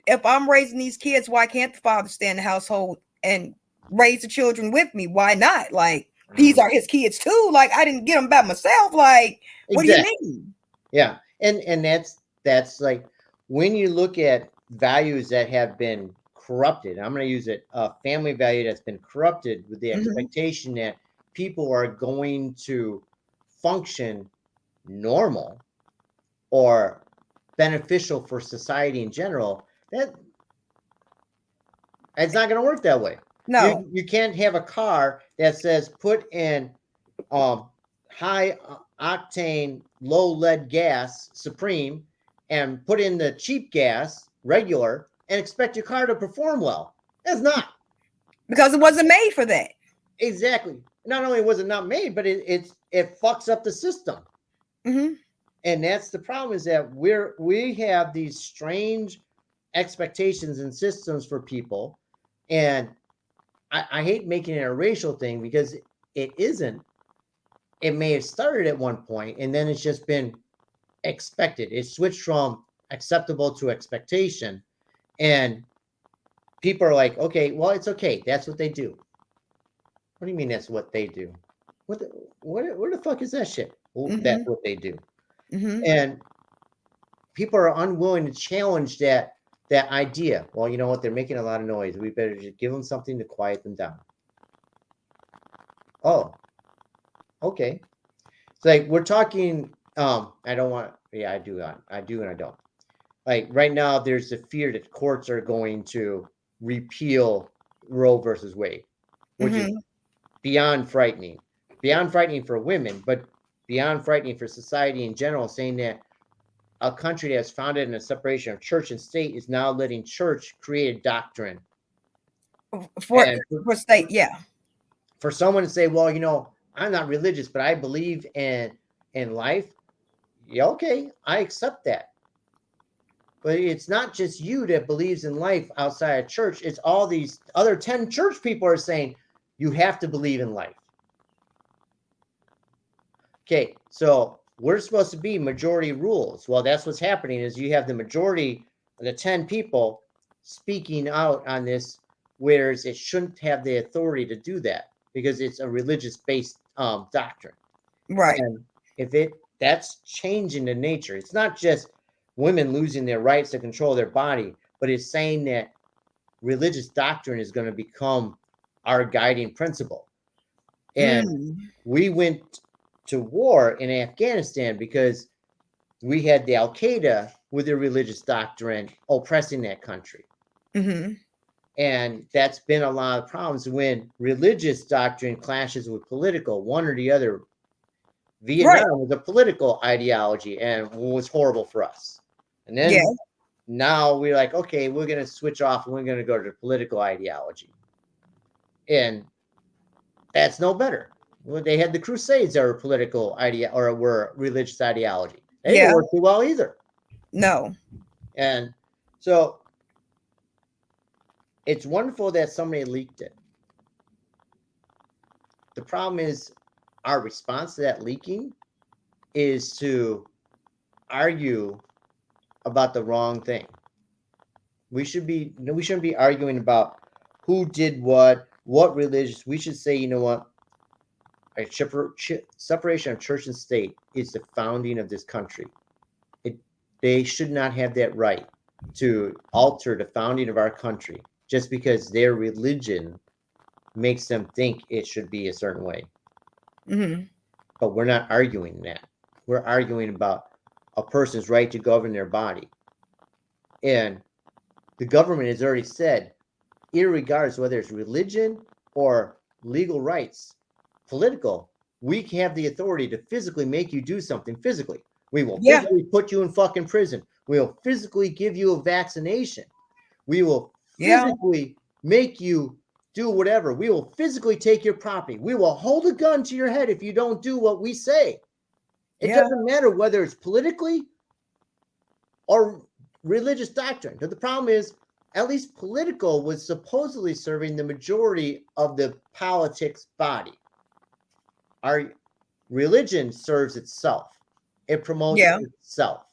if I'm raising these kids, why can't the father stay in the household and raise the children with me? Why not? Like, these are his kids too. Like, I didn't get them by myself. Like, what do you mean? Yeah. And that's like when you look at values that have been corrupted, I'm going to use it, a family value that's been corrupted with the expectation that people are going to function normal or beneficial for society in general, that it's not going to work that way. No. You can't have a car that says put in high octane, low lead gas, Supreme, and put in the cheap gas, regular, and expect your car to perform well. That's not. Because it wasn't made for that. Exactly. Not only was it not made, but it fucks up the system. And that's the problem, is that we have these strange expectations and systems for people. And I hate making it a racial thing because it isn't. It may have started at one point and then it's just been expected. It switched from acceptable to expectation. And people are like, okay, well, it's okay. That's what they do. What do you mean that's what they do? Where the fuck is that shit? Well, that's what they do. And people are unwilling to challenge that idea. Well, you know what? They're making a lot of noise. We better just give them something to quiet them down. Oh, okay. It's like we're talking. I don't want. Yeah, I do, and I don't. Like right now, there's the fear that courts are going to repeal Roe versus Wade, which is beyond frightening. Beyond frightening for women, but beyond frightening for society in general, saying that a country that's founded in a separation of church and state is now letting church create a doctrine for state. Yeah. For someone to say, well, I'm not religious, but I believe in life. Yeah, okay, I accept that. But it's not just you that believes in life outside of church. It's all these other 10 church people are saying you have to believe in life. Okay, so we're supposed to be majority rules. Well, that's what's happening is you have the majority of the 10 people speaking out on this, whereas it shouldn't have the authority to do that because it's a religious-based doctrine. Right. And if that's changing the nature, it's not just women losing their rights to control their body, but it's saying that religious doctrine is going to become our guiding principle. And we went to war in Afghanistan because we had the Al Qaeda with their religious doctrine oppressing that country. Mm-hmm. And that's been a lot of problems when religious doctrine clashes with political, one or the other. Vietnam was a political ideology and was horrible for us. And then now we're like, okay, we're going to switch off and we're going to go to political ideology. And that's no better. Well, they had the Crusades that were political idea or were religious ideology. They didn't work too well either. No. And so it's wonderful that somebody leaked it. The problem is our response to that leaking is to argue about the wrong thing. We shouldn't be arguing about who did what religious. We should say, you know what? A separation of church and state is the founding of this country. They should not have that right to alter the founding of our country just because their religion makes them think it should be a certain way. Mm-hmm. But we're not arguing that. We're arguing about a person's right to govern their body. And the government has already said, irregardless whether it's religion or legal rights, political, we have the authority to physically make you do something physically. We will physically put you in fucking prison. We will physically give you a vaccination. We will physically make you do whatever. We will physically take your property. We will hold a gun to your head if you don't do what we say. It doesn't matter whether it's politically or religious doctrine. But the problem is, at least political was supposedly serving the majority of the politics body. Our religion serves itself. It promotes itself.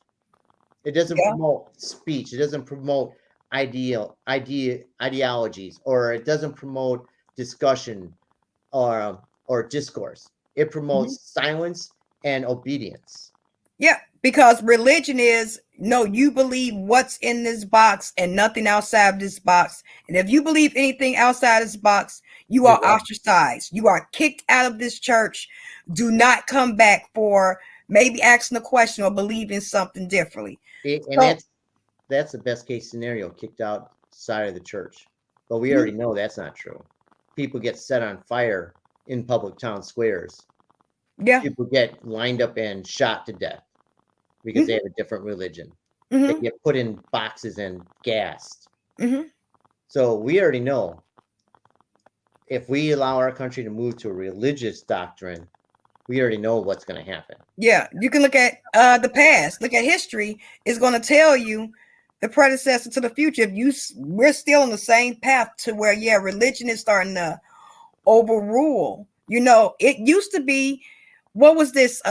It doesn't promote speech. It doesn't promote ideologies, or it doesn't promote discussion or discourse. It promotes silence and obedience. Yeah, because religion is, no, you believe what's in this box and nothing outside of this box. And if you believe anything outside this box, you are ostracized. You are kicked out of this church. Do not come back for maybe asking a question or believing something differently. That's the best case scenario, kicked outside of the church. But we already know that's not true. People get set on fire in public town squares. Yeah. People get lined up and shot to death because they have a different religion. They get put in boxes and gassed. So we already know if we allow our country to move to a religious doctrine, we already know what's going to happen. Yeah, you can look at the past. Look at history. It's going to tell you the predecessor to the future. If we're still on the same path to where, religion is starting to overrule. You know, it used to be, what was this?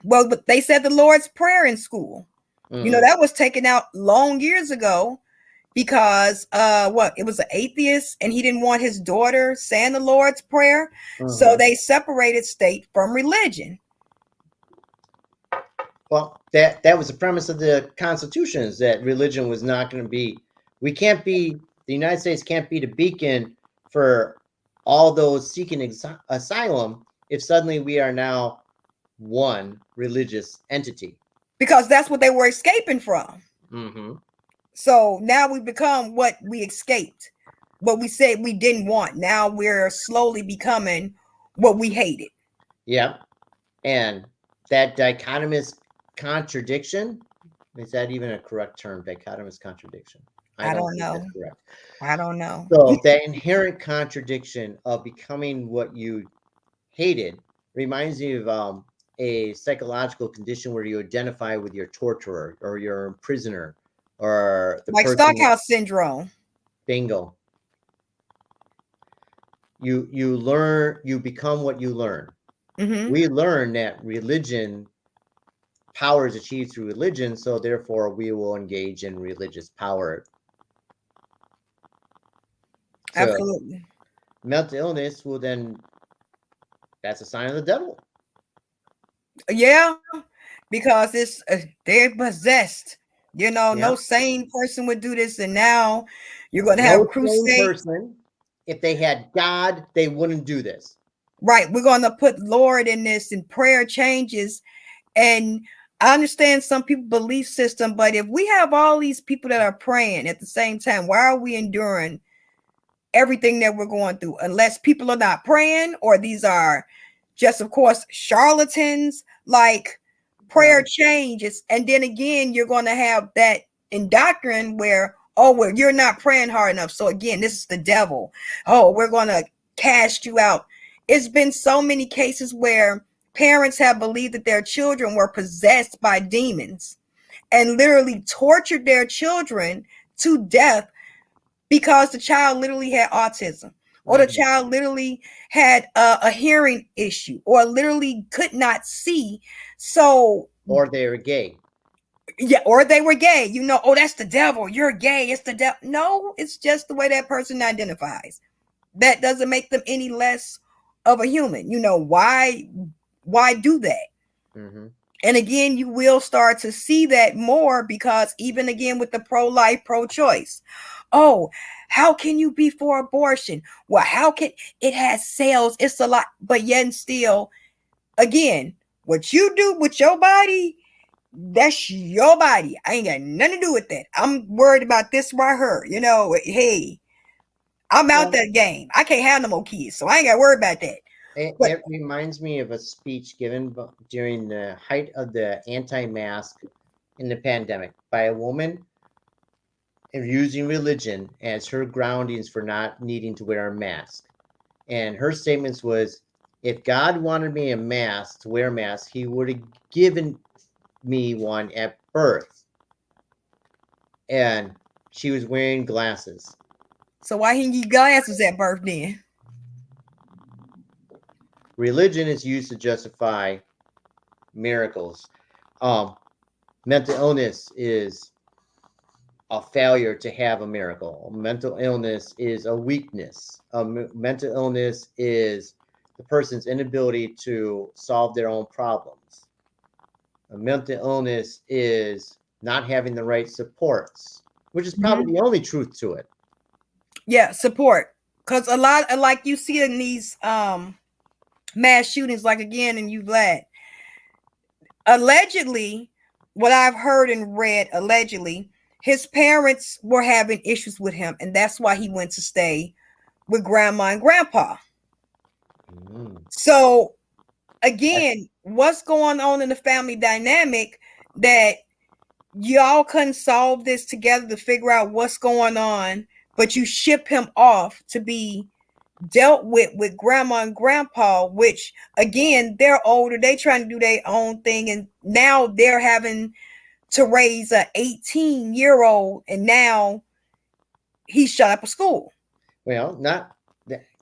Well, they said the Lord's Prayer in school. You know, that was taken out long years ago because it was an atheist and he didn't want his daughter saying the Lord's Prayer. So they separated state from religion. Well, that was the premise of the Constitution, is that religion was not going to be, the United States can't be the beacon for all those seeking asylum if suddenly we are now one religious entity. Because that's what they were escaping from. So now we become what we escaped, what we said we didn't want. Now we're slowly becoming what we hated. Yeah. And that dichotomous contradiction, is that even a correct term? Dichotomous contradiction? I don't know. That's correct. I don't know. So that inherent contradiction of becoming what you hated reminds me of a psychological condition where you identify with your torturer or your prisoner or the Like person. Stockhouse syndrome. Bingo. You learn, you become what you learn. Mm-hmm. We learn that religion, power is achieved through religion, so therefore we will engage in religious power. So Absolutely. mental illness will then, that's a sign of the devil. Yeah, because it's they're possessed. Yeah. No sane person would do this, and now you're going to have No sane crusade. person, if they had God, they wouldn't do this. Right, we're going to put Lord in this, and prayer changes. And I understand some people belief system, but if we have all these people that are praying at the same time, why are we enduring everything that we're going through? Unless people are not praying, or these are just, of course, charlatans. Like, prayer changes, and then again you're going to have that indoctrination where, oh, well, you're not praying hard enough, so again, this is the devil. Oh, we're going to cast you out. It's been so many cases where parents have believed that their children were possessed by demons and literally tortured their children to death because the child literally had autism, or the child literally had a hearing issue, or literally could not see. So, or they were gay. Yeah, or they were gay. Oh, that's the devil. You're gay. It's the devil. No, it's just the way that person identifies. That doesn't make them any less of a human. Why do that? Mm-hmm. And again, you will start to see that more, because even again with the pro-life, pro-choice, oh, how can you be for abortion? Well, how can it has sales? It's a lot, but yet and still, again, what you do with your body, that's your body. I ain't got nothing to do with that. I'm worried about this right here. Hey, I'm out that game. I can't have no more kids, so I ain't got to worry about that. It reminds me of a speech given during the height of the anti-mask in the pandemic by a woman using religion as her groundings for not needing to wear a mask. And her statements was, if God wanted me to wear a mask, he would have given me one at birth. And she was wearing glasses. So why he need glasses at birth then? Religion is used to justify miracles. Mental illness is a failure to have a miracle. Mental illness is a weakness. Mental illness is the person's inability to solve their own problems. A mental illness is not having the right supports, which is probably the only truth to it. Yeah, support. Because a lot, like you see in these mass shootings, like again in Vlad, allegedly, what I've heard and read, allegedly, his parents were having issues with him, and that's why he went to stay with grandma and grandpa. So, again, what's going on in the family dynamic that y'all couldn't solve this together to figure out what's going on, but you ship him off to be dealt with grandma and grandpa, which again, they're older, they trying to do their own thing, and now they're having to raise a 18-year-old, and now he's shut up a school. Well, not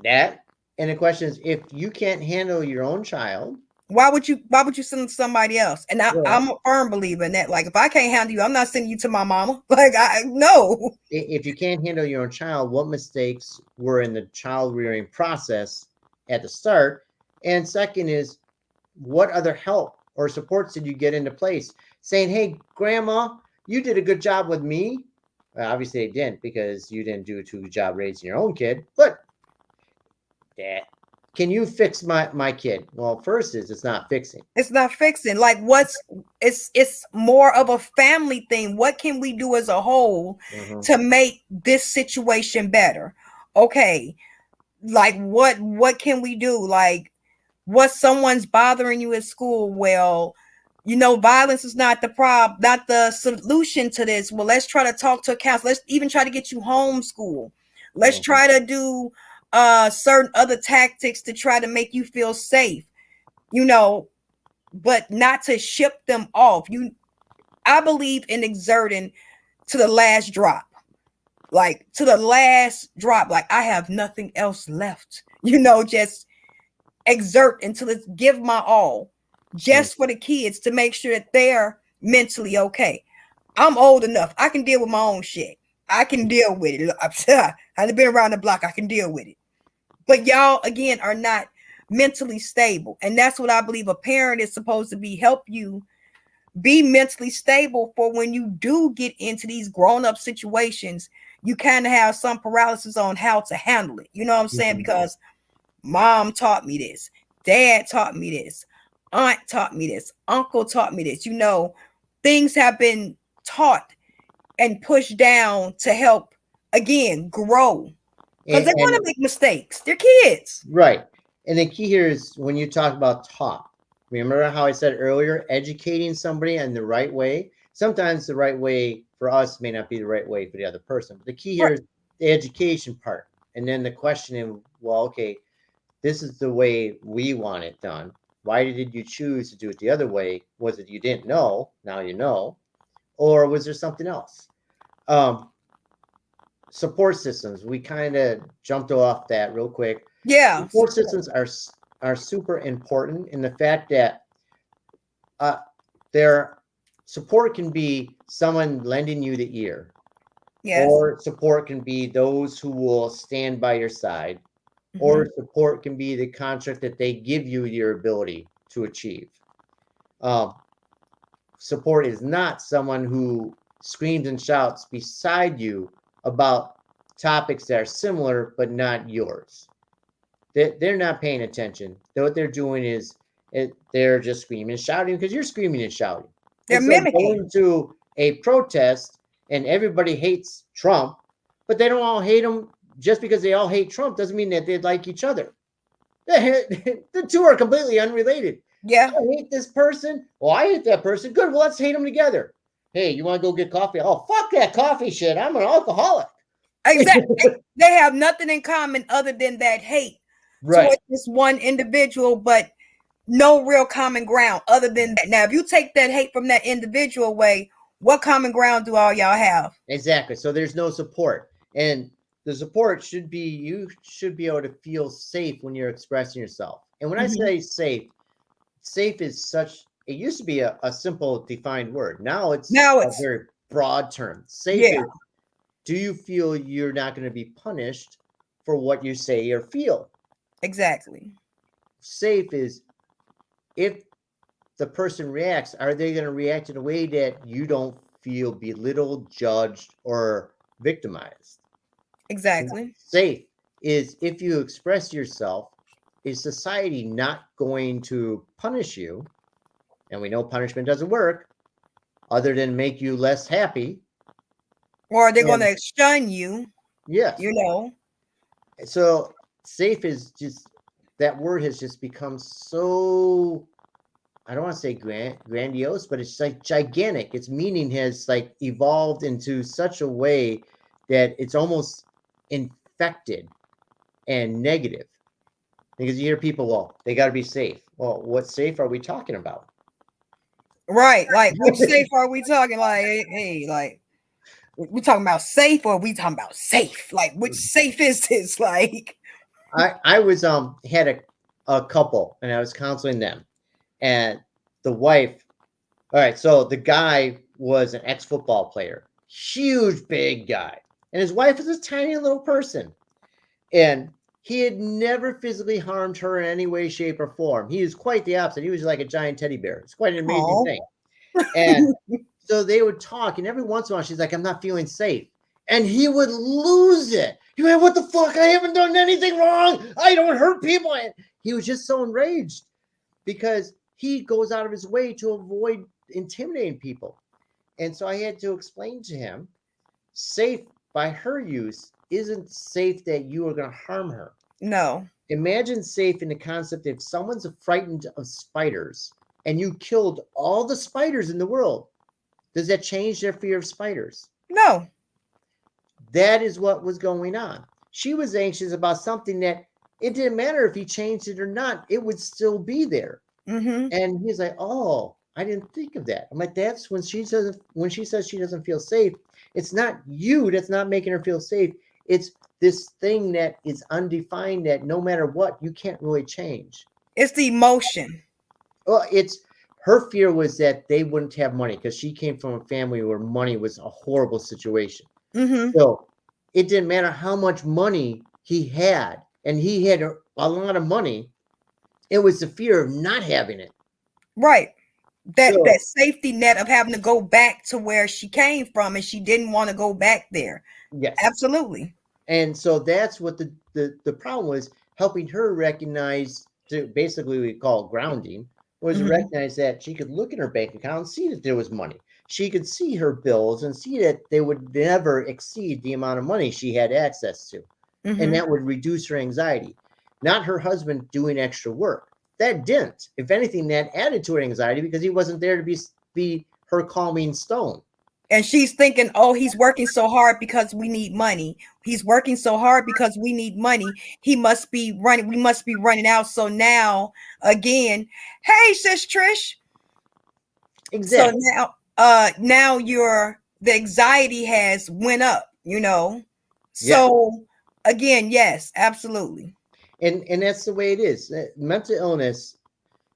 that. And the question is, if you can't handle your own child, why would you send somebody else? And I'm a firm believer in that. Like, if I can't handle you, I'm not sending you to my mama. Like, no. If you can't handle your own child, what mistakes were in the child rearing process at the start? And second is, what other help or supports did you get into place? Saying, hey, grandma, you did a good job with me. Well, obviously they didn't, because you didn't do a good job raising your own kid. But Dad, can you fix my kid? Well, first is it's not fixing. It's not fixing. Like, it's more of a family thing. What can we do as a whole to make this situation better? Okay, like what can we do? Like, what someone's bothering you at school? Well, violence is not the problem, not the solution to this. Well, let's try to talk to a counselor. Let's even try to get you homeschool. Let's try to do certain other tactics to try to make you feel safe, you know, but not to ship them off. I believe in exerting to the last drop. Like to the last drop, like I have nothing else left, just exert until it's give my all, just for the kids, to make sure that they're mentally okay. I'm old enough, I can deal with my own shit. I can deal with it. I've been around the block, I can deal with it. But y'all again are not mentally stable, and that's what I believe a parent is supposed to be, help you be mentally stable for when you do get into these grown-up situations. You kind of have some paralysis on how to handle it. You know what I'm saying? Because mom taught me this, dad taught me this, aunt taught me this, uncle taught me this. Things have been taught and pushed down to help, again, grow. Because they're going to make mistakes. They're kids. Right. And the key here is when you talk about taught. Remember how I said earlier, educating somebody in the right way? Sometimes the right way for us may not be the right way for the other person. But the key here is the education part. And then the questioning, well, okay, this is the way we want it done. Why did you choose to do it the other way? Was it you didn't know, now you know? Or was there something else? Support systems. We kind of jumped off that real quick. Yeah. Support systems are super important in the fact that their support can be someone lending you the ear. Yes. Or support can be those who will stand by your side. Mm-hmm. Or support can be the contract that they give you your ability to achieve. Support is not someone who screams and shouts beside you about topics that are similar but not yours. They're not paying attention. What they're doing is they're just screaming and shouting because you're screaming and shouting. They're mimicking. Going to a protest and everybody hates Trump, but they don't all hate him. Just because they all hate Trump doesn't mean that they like each other. The two are completely unrelated. Yeah. I hate this person. Well, I hate that person. Good. Well, let's hate them together. Hey, you want to go get coffee? Oh, fuck that coffee shit. I'm an alcoholic. Exactly. They have nothing in common other than that hate towards this one individual, but no real common ground other than that. Now, if you take that hate from that individual away, what common ground do all y'all have? Exactly. So there's no support. And the support should be, you should be able to feel safe when you're expressing yourself. And when I say safe is such, it used to be a simple defined word. Now it's a very broad term. Safe is, do you feel you're not going to be punished for what you say or feel? Exactly. Safe is, if the person reacts, are they going to react in a way that you don't feel belittled, judged, or victimized? Exactly. And safe is, if you express yourself, is society not going to punish you? And we know punishment doesn't work other than make you less happy. Or they're going to shun you. Yes. So safe is just, that word has just become so, I don't want to say grandiose, but it's like gigantic. Its meaning has like evolved into such a way that it's almost infected and negative. Because you hear people, well, they got to be safe. Well, what safe are we talking about? Right. Like, which safe are we talking? Like, hey, like, we talking about safe or we talking about safe? Like, which safe is this? Like, I was had a couple and I was counseling them, and the wife. All right, so the guy was an ex-football player, huge big guy, and his wife was a tiny little person, and he had never physically harmed her in any way, shape, or form. He was quite the opposite. He was like a giant teddy bear. It's quite an amazing thing. And so they would talk, and every once in a while, she's like, I'm not feeling safe. And he would lose it. He went, what the fuck? I haven't done anything wrong. I don't hurt people. And he was just so enraged because he goes out of his way to avoid intimidating people. And so I had to explain to him, safe by her use isn't safe that you are going to harm her. No. Imagine safe in the concept if someone's frightened of spiders and you killed all the spiders in the world. Does that change their fear of spiders? No. That is what was going on. She was anxious about something that it didn't matter if he changed it or not, it would still be there. Mm-hmm. And he's like, oh, I didn't think of that. I'm like, that's when she says she doesn't feel safe, it's not you that's not making her feel safe. It's this thing that is undefined that no matter what, you can't really change. It's the emotion. Well, it's her fear was that they wouldn't have money because she came from a family where money was a horrible situation. Mm-hmm. So it didn't matter how much money he had, and he had a lot of money. It was the fear of not having it. Right. That So, safety net of having to go back to where she came from, and she didn't want to go back there. yes. Absolutely. And so that's what the problem was, helping her recognize, to basically we call grounding, was Mhm. recognize that she could look in her bank account and see that there was money. She could see her bills and see that they would never exceed the amount of money she had access to. Mhm. And that would reduce her anxiety. Not her husband doing extra work. That didn't. If anything, that added to her anxiety because he wasn't there to be her calming stone. And she's thinking, oh, he's working so hard because we need money. He's working so hard because we need money. He must be running. We must be running out. So now, again, hey, sis Trish. Exactly. So now the anxiety has went up, you know. So again, yes, absolutely. And that's the way it is. Mental illness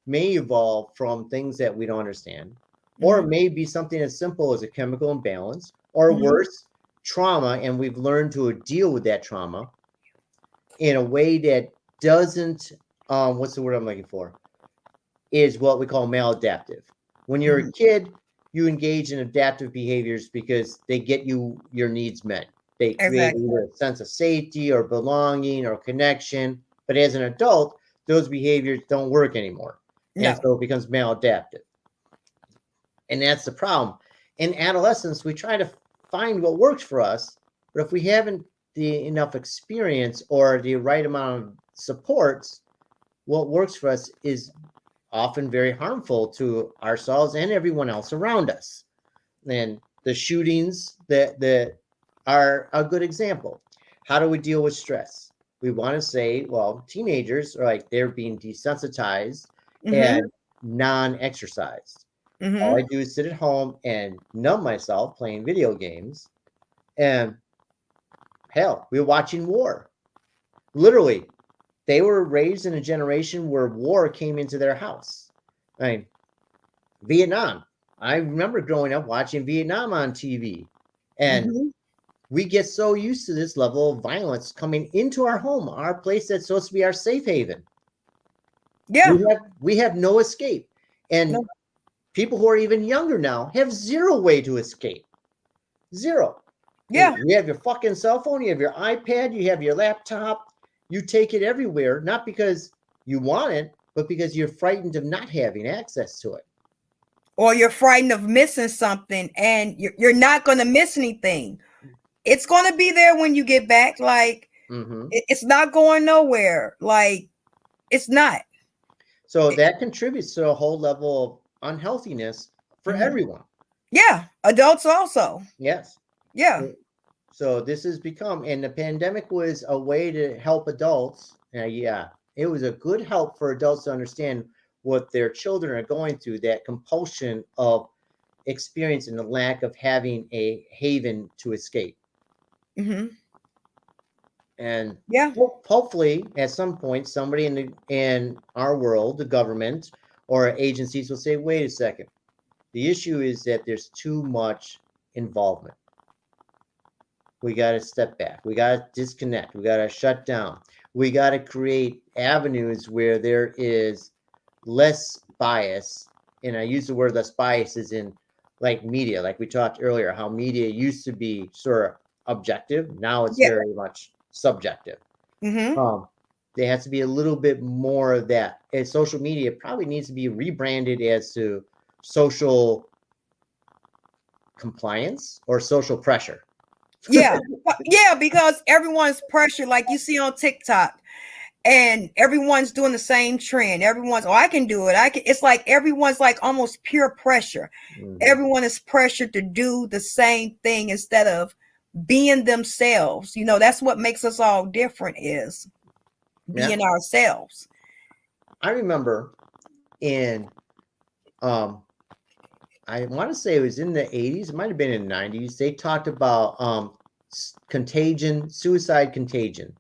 may evolve from things that we don't understand, or it may be something as simple as a chemical imbalance, or worse, trauma, and we've learned to deal with that trauma in a way that doesn't, what's the word I'm looking for, is what we call maladaptive. When you're a kid, you engage in adaptive behaviors because they get you your needs met. They create either a sense of safety or belonging or connection. But as an adult, those behaviors don't work anymore. And so it becomes maladaptive. And that's the problem. In adolescence, we try to find what works for us. But if we haven't enough experience or the right amount of supports, what works for us is often very harmful to ourselves and everyone else around us. And the shootings that are a good example. How do we deal with stress? We want to say, well, teenagers are like, they're being desensitized and non-exercised. All I do is sit at home and numb myself playing video games. And hell, we were watching war. Literally, they were raised in a generation where war came into their house. I mean, Vietnam. I remember growing up watching Vietnam on TV. And we get so used to this level of violence coming into our home, our place that's supposed to be our safe haven. Yeah. We have no escape. And people who are even younger now have zero way to escape. Zero. Yeah. You have your fucking cell phone, you have your iPad, you have your laptop. You take it everywhere, not because you want it, but because you're frightened of not having access to it. Or you're frightened of missing something, and you're not going to miss anything. It's going to be there when you get back. Like, it's not going nowhere. Like, it's not. So that contributes to a whole level of unhealthiness for everyone. Yeah. Adults also. Yes. Yeah. So this has become, and the pandemic was a way to help adults. It was a good help for adults to understand what their children are going through, that compulsion of experiencing the lack of having a haven to escape. And hopefully at some point, somebody in our world, the government or agencies, will say, wait a second. The issue is that there's too much involvement. We got to step back. We got to disconnect. We got to shut down. We got to create avenues where there is less bias. And I use the word less bias as in like media, like we talked earlier, how media used to be sort of objective. Now it's very much subjective. There has to be a little bit more of that. And social media probably needs to be rebranded as to social compliance or social pressure. Yeah, because everyone's pressured, like you see on TikTok, and everyone's doing the same trend. Everyone's, I can do it. It's like everyone's like almost pure pressure. Everyone is pressured to do the same thing instead of being themselves. You know, that's what makes us all different, is being ourselves. I remember in I want to say it was in the 80s, it might have been in the 90s. They talked about suicide contagion,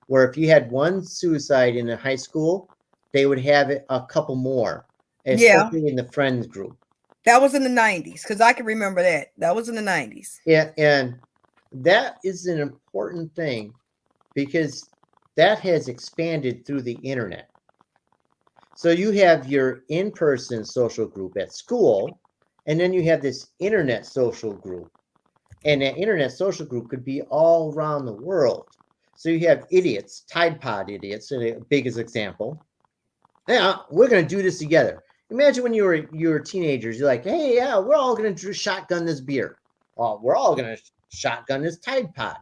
where if you had one suicide in a high school, they would have it a couple more, especially in the friends group. That was in the 90s, because I can remember that. That was in the 90s. Yeah, and that is an important thing because that has expanded through the internet. So you have your in-person social group at school, and then you have this internet social group. And that internet social group could be all around the world. So you have idiots, Tide Pod idiots, a biggest example. Yeah, we're going to do this together. Imagine when you were teenagers, you're like, hey, yeah, we're all going to shotgun this beer. Oh, we're all going to shotgun this Tide Pod.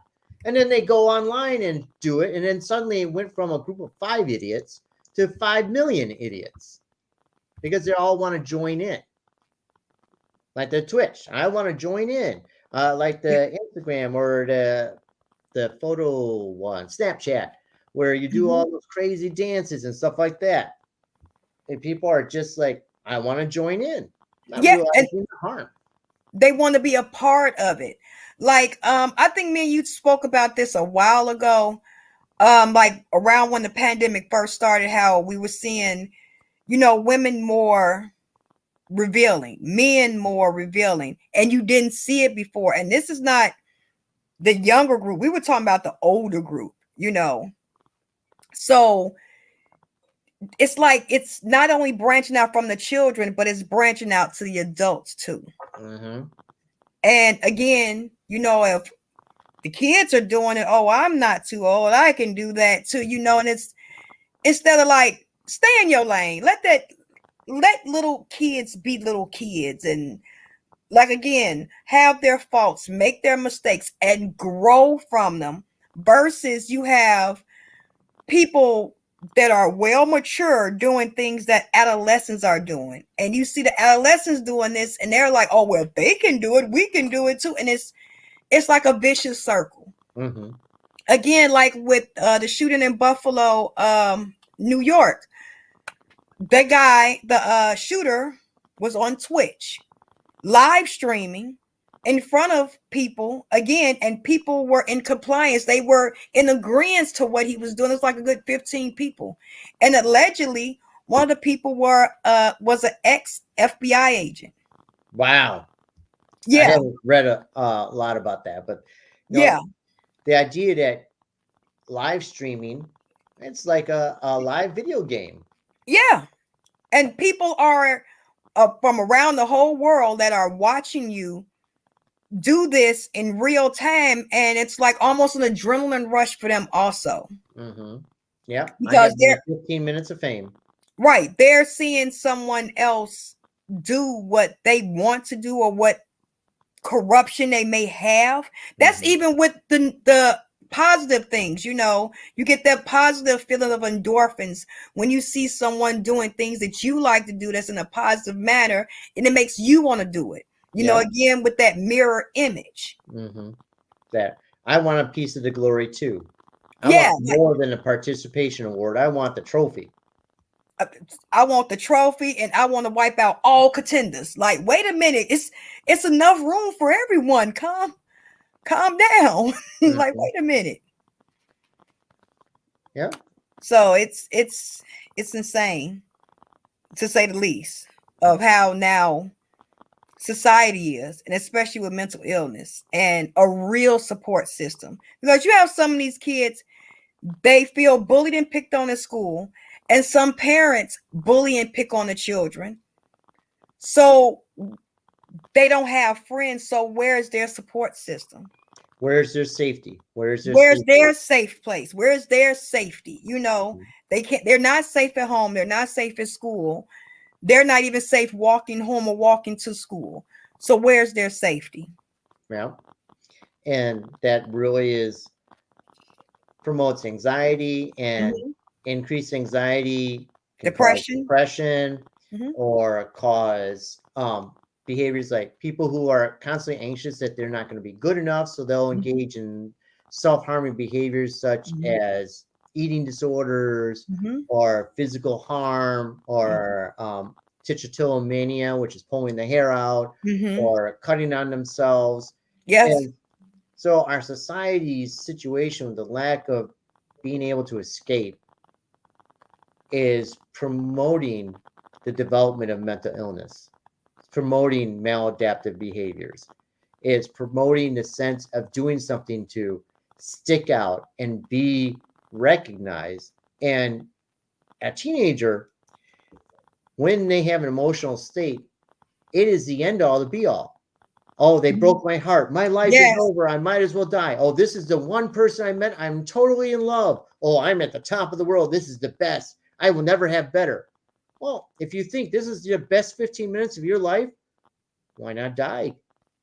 And then they go online and do it. And then suddenly it went from a group of 5 idiots to 5 million idiots because they all want to join in. Like the Twitch, I want to join in. Like the Instagram or the photo one, Snapchat, where you do all those crazy dances and stuff like that. And people are just like, I want to join in. Not realizing the harm. They want to be a part of it. Like, I think me and you spoke about this a while ago. Like around when the pandemic first started, how we were seeing, you know, women more revealing, men more revealing, and you didn't see it before. And this is not the younger group. We were talking about the older group, you know. So it's like it's not only branching out from the children, but it's branching out to the adults too. Mm-hmm. And again, you know, if the kids are doing it, oh, I'm not too old, I can do that too, you know. And it's instead of like, stay in your lane, let little kids be little kids, and like, again, have their faults, make their mistakes, and grow from them, versus you have people that are well mature doing things that adolescents are doing. And you see the adolescents doing this, and they're like, oh, well, if they can do it, we can do it too. And it's like a vicious circle. Mm-hmm. Again, like with the shooting in Buffalo, New York, that guy, the shooter, was on Twitch live streaming in front of people again, and people were in compliance. They were in agreement to what he was doing. It's like a good 15 people, and allegedly one of the people was an ex FBI agent. Wow. Yeah, I haven't read a lot about that, but the idea that live streaming, it's like a live video game. Yeah, and people are from around the whole world that are watching you do this in real time, and it's like almost an adrenaline rush for them also. Mm-hmm. Yeah, because they're 15 minutes of fame. Right, they're seeing someone else do what they want to do, or what corruption they may have. That's even with the positive things, you know. You get that positive feeling of endorphins when you see someone doing things that you like to do that's in a positive manner, and it makes you want to do it. You know, again, with that mirror image. That I want a piece of the glory too. I want more than a participation award. I want the trophy. I want the trophy, and I want to wipe out all contenders. Like, wait a minute, it's enough room for everyone. Calm down. Like, wait a minute. Yeah. So it's insane, to say the least, of how now society is, and especially with mental illness and a real support system. Because you have some of these kids, they feel bullied and picked on at school, and some parents bully and pick on the children. So they don't have friends. So where's their support system? Where's their safety? Where's their safe place? Where's their safety? You know, they're not safe at home. They're not safe at school. They're not even safe walking home or walking to school. So where's their safety? Yeah. And that really promotes anxiety, and increased anxiety can depression, cause depression, or cause behaviors like people who are constantly anxious that they're not going to be good enough, so they'll engage in self-harming behaviors such as eating disorders or physical harm or trichotillomania, which is pulling the hair out, or cutting on themselves. Yes. And so our society's situation with the lack of being able to escape is promoting the development of mental illness. It's promoting maladaptive behaviors. It's promoting the sense of doing something to stick out and be recognized. And a teenager, when they have an emotional state, it is the end all, the be all. Oh, they broke my heart. My life is over. I might as well die. Oh, this is the one person I met. I'm totally in love. Oh, I'm at the top of the world. This is the best. I will never have better. Well, if you think this is the best 15 minutes of your life, why not die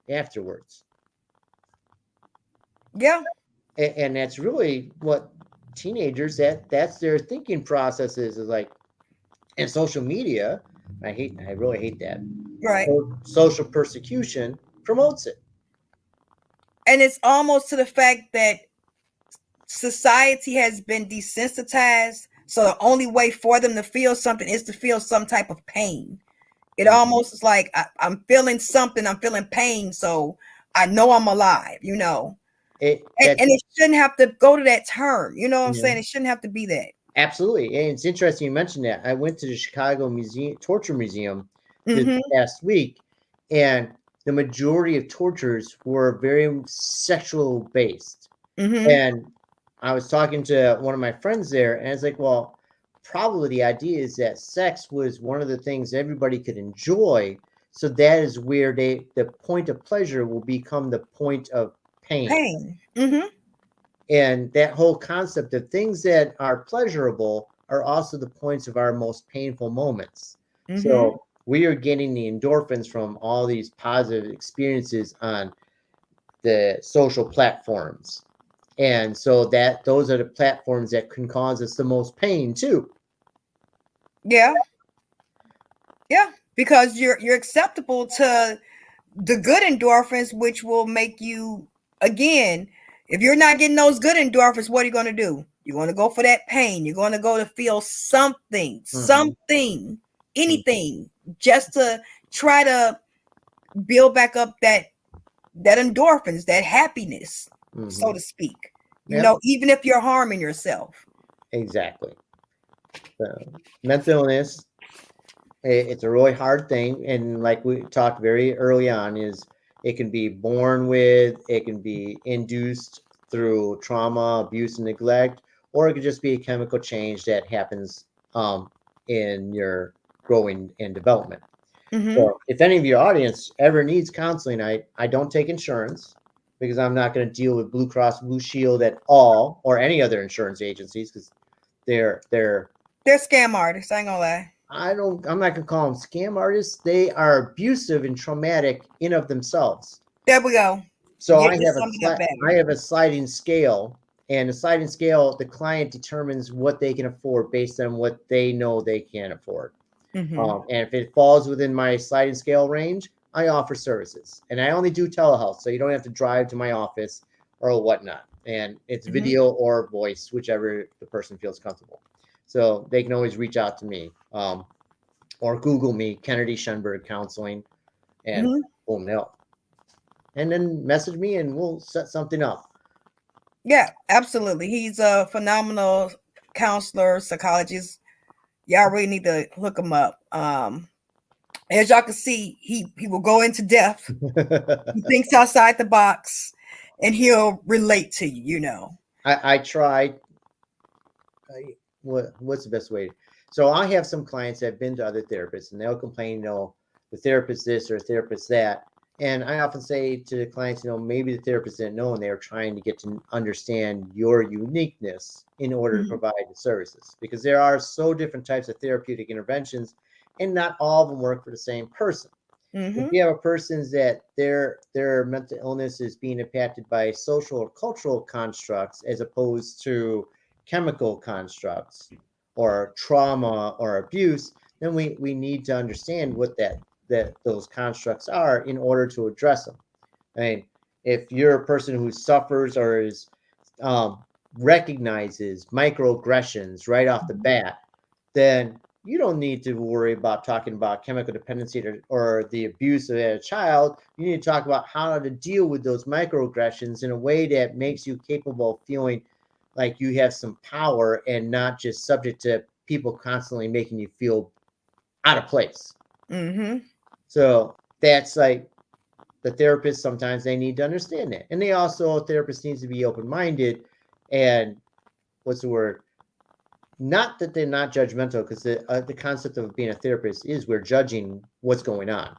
afterwards? Yeah. And that's really what teenagers, that's their thinking process is like, and social media, I really hate that. Right. Social persecution promotes it. And it's almost to the fact that society has been desensitized. So the only way for them to feel something is to feel some type of pain. It almost is like I'm feeling something. I'm feeling pain. So I know I'm alive, you know. And it shouldn't have to go to that term. You know what I'm saying? It shouldn't have to be that. Absolutely. And it's interesting you mentioned that. I went to the Chicago Torture Museum this past week, and the majority of tortures were very sexual based. And I was talking to one of my friends there, and I was like, well, probably the idea is that sex was one of the things everybody could enjoy. So that is where the point of pleasure will become the point of pain. And that whole concept of things that are pleasurable are also the points of our most painful moments. So we are getting the endorphins from all these positive experiences on the social platforms. And so that those are the platforms that can cause us the most pain too. Yeah. Yeah. Because you're acceptable to the good endorphins, which will make you, again, if you're not getting those good endorphins, what are you going to do? You're going to go for that pain. You're going to go to feel something, anything, just to try to build back up that endorphins, that happiness, so to speak. You know, even if you're harming yourself. Exactly. Mental illness, it's a really hard thing. And like we talked very early on, is it can be born with, it can be induced through trauma, abuse, and neglect, or it could just be a chemical change that happens in your growing and development. So if any of your audience ever needs counseling, I don't take insurance because I'm not going to deal with Blue Cross Blue Shield at all, or any other insurance agencies, because they're scam artists. I ain't gonna lie. I'm not gonna call them scam artists. They are abusive and traumatic in of themselves. There we go. So I have a sliding scale, and the sliding scale, the client determines what they can afford based on what they know they can afford. And if it falls within my sliding scale range, I offer services, and I only do telehealth, so you don't have to drive to my office or whatnot. And it's video or voice, whichever the person feels comfortable. So they can always reach out to me, or Google me, Kennedy Schoenberg Counseling, and boom, they'll, and then message me, and we'll set something up. Yeah, absolutely. He's a phenomenal counselor, psychologist. Y'all really need to look him up. As y'all can see, he will go into depth. He thinks outside the box, and he'll relate to you. You know, I tried. What's the best way? So I have some clients that have been to other therapists, and they'll complain, you know, the therapist this or therapist that. And I often say to the clients, you know, maybe the therapist didn't know, and they were trying to get to understand your uniqueness in order to provide the services, because there are so different types of therapeutic interventions, and not all of them work for the same person. If you have a person that their mental illness is being impacted by social or cultural constructs as opposed to chemical constructs or trauma or abuse, then we need to understand what that that those constructs are in order to address them. I mean, if you're a person who suffers or is recognizes microaggressions right off the bat, then you don't need to worry about talking about chemical dependency or the abuse of a child. You need to talk about how to deal with those microaggressions in a way that makes you capable of feeling like you have some power and not just subject to people constantly making you feel out of place. Mm-hmm. So that's like the therapist, sometimes they need to understand that. And they also, a therapist needs to be open-minded and what's the word? Not that they're not judgmental, because the concept of being a therapist is we're judging what's going on,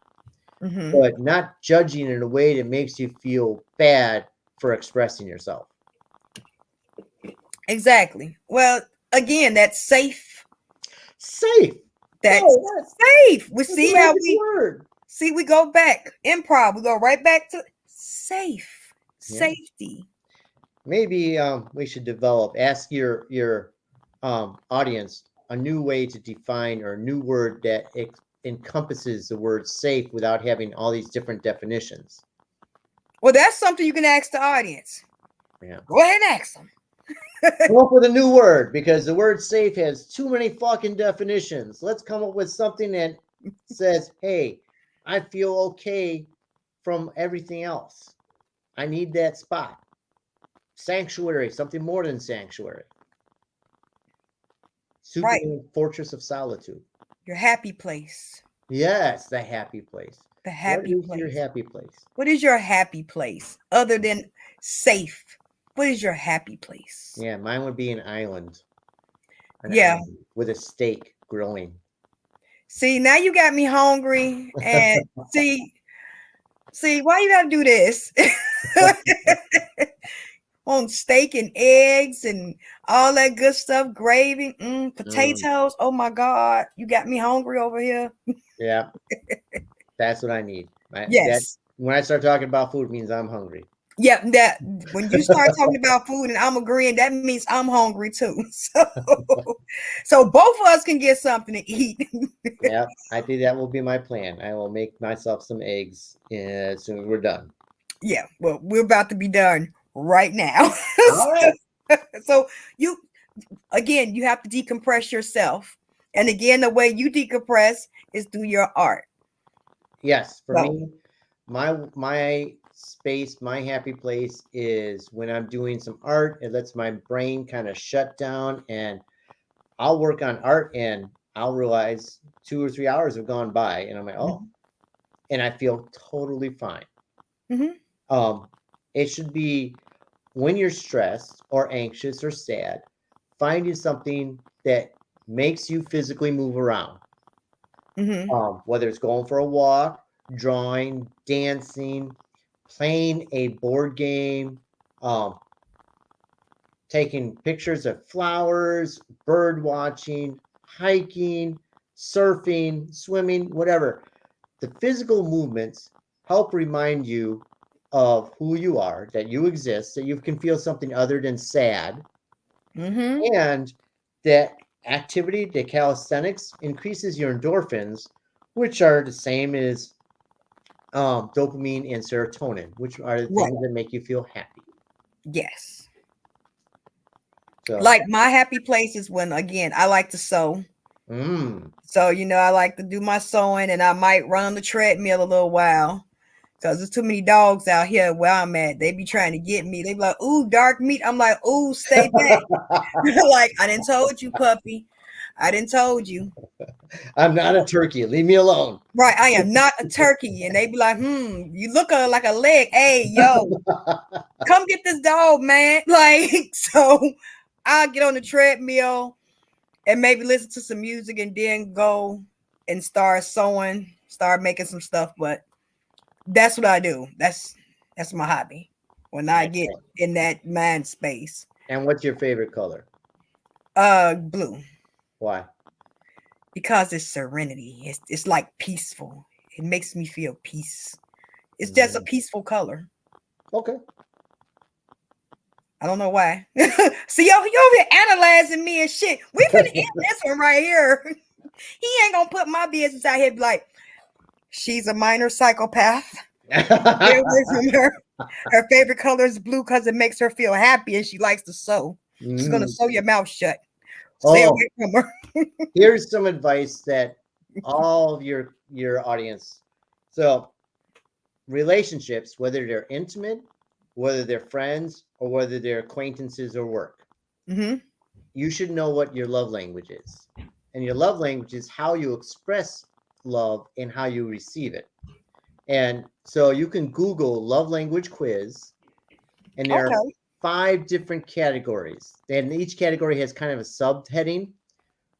Mm-hmm. but not judging in a way that makes you feel bad for expressing yourself. Exactly. Well, again, that's safe. Safe. That's Oh, safe. We see how we go back. Improv. We go right back to safe. Yeah. Safety. Maybe we should ask your audience a new way to define or a new word that encompasses the word safe without having all these different definitions. Well, that's something you can ask the audience. Yeah. Go ahead and ask them. Come up with a new word, because the word safe has too many fucking definitions. Let's come up with something that says, hey, I feel okay from everything else. I need that spot. Sanctuary, something more than sanctuary. Superman Fortress of Solitude. Your happy place. Yes, the happy place. The happy What is place. your happy place? What is your happy place other than safe? What is your happy place? Yeah, mine would be an island. Yeah. Island with a steak grilling. See, now you got me hungry. And see, why you gotta do this? On steak and eggs and all that good stuff, gravy, potatoes. Oh my God, you got me hungry over here. Yeah, that's what I need. Yes. When I start talking about food, it means I'm hungry. Yeah, that when you start talking about food and I'm agreeing, that means I'm hungry too. So both of us can get something to eat. Yeah, I think that will be my plan. I will make myself some eggs as soon as we're done. Yeah, well, we're about to be done right now. All right. So you have to decompress yourself. And again, the way you decompress is through your art. Yes, for me, my space, my happy place is when I'm doing some art. It lets my brain kind of shut down, and I'll work on art and I'll realize 2 or 3 hours have gone by, and I'm like, oh, and I feel totally fine. Mm-hmm. It should be when you're stressed or anxious or sad, finding something that makes you physically move around. Mm-hmm. Whether it's going for a walk, drawing, dancing, playing a board game, taking pictures of flowers, bird watching, hiking, surfing, swimming, whatever. The physical movements help remind you of who you are, that you exist, that you can feel something other than sad, and that activity, the calisthenics, increases your endorphins, which are the same as dopamine and serotonin, which are the things that make you feel happy. Yes. So, like my happy place is when, again, I like to sew. So, I like to do my sewing, and I might run on the treadmill a little while because there's too many dogs out here where I'm at. They be trying to get me. They be like, ooh, dark meat. I'm like, ooh, stay back. Like, I didn't told you, puppy. I didn't told you. I'm not a turkey. Leave me alone. Right. I am not a turkey. And they be like, you look like a leg. Hey, yo, come get this dog, man. Like, so I'll get on the treadmill and maybe listen to some music and then go and start sewing, start making some stuff. But that's what I do. That's my hobby when I get in that mind space. And what's your favorite color? Blue. Why? Because it's serenity. It's like peaceful. It makes me feel peace. It's just a peaceful color. Okay. I don't know why. See, you over here analyzing me and shit. We finna end this one right here. He ain't gonna put my business out here. Be like, She's a minor psychopath. Stay away from her. Her favorite color is blue because it makes her feel happy and she likes to sew. She's going to sew your mouth shut. Stay away from her. Here's some advice that all of your audience. So relationships, whether they're intimate, whether they're friends, or whether they're acquaintances or work, you should know what your love language is. And your love language is how you express love and how you receive it. And so you can Google love language quiz, and there are 5 different categories. And each category has kind of a subheading,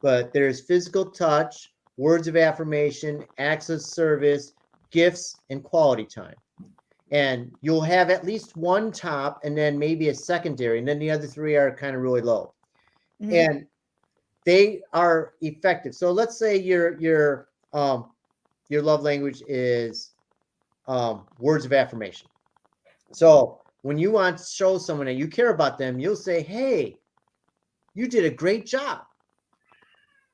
but there's physical touch, words of affirmation, acts of service, gifts, and quality time. And you'll have at least one top and then maybe a secondary, and then the other 3 are kind of really low. And they are effective. So let's say your love language is words of affirmation. So when you want to show someone that you care about them, you'll say, "Hey, you did a great job."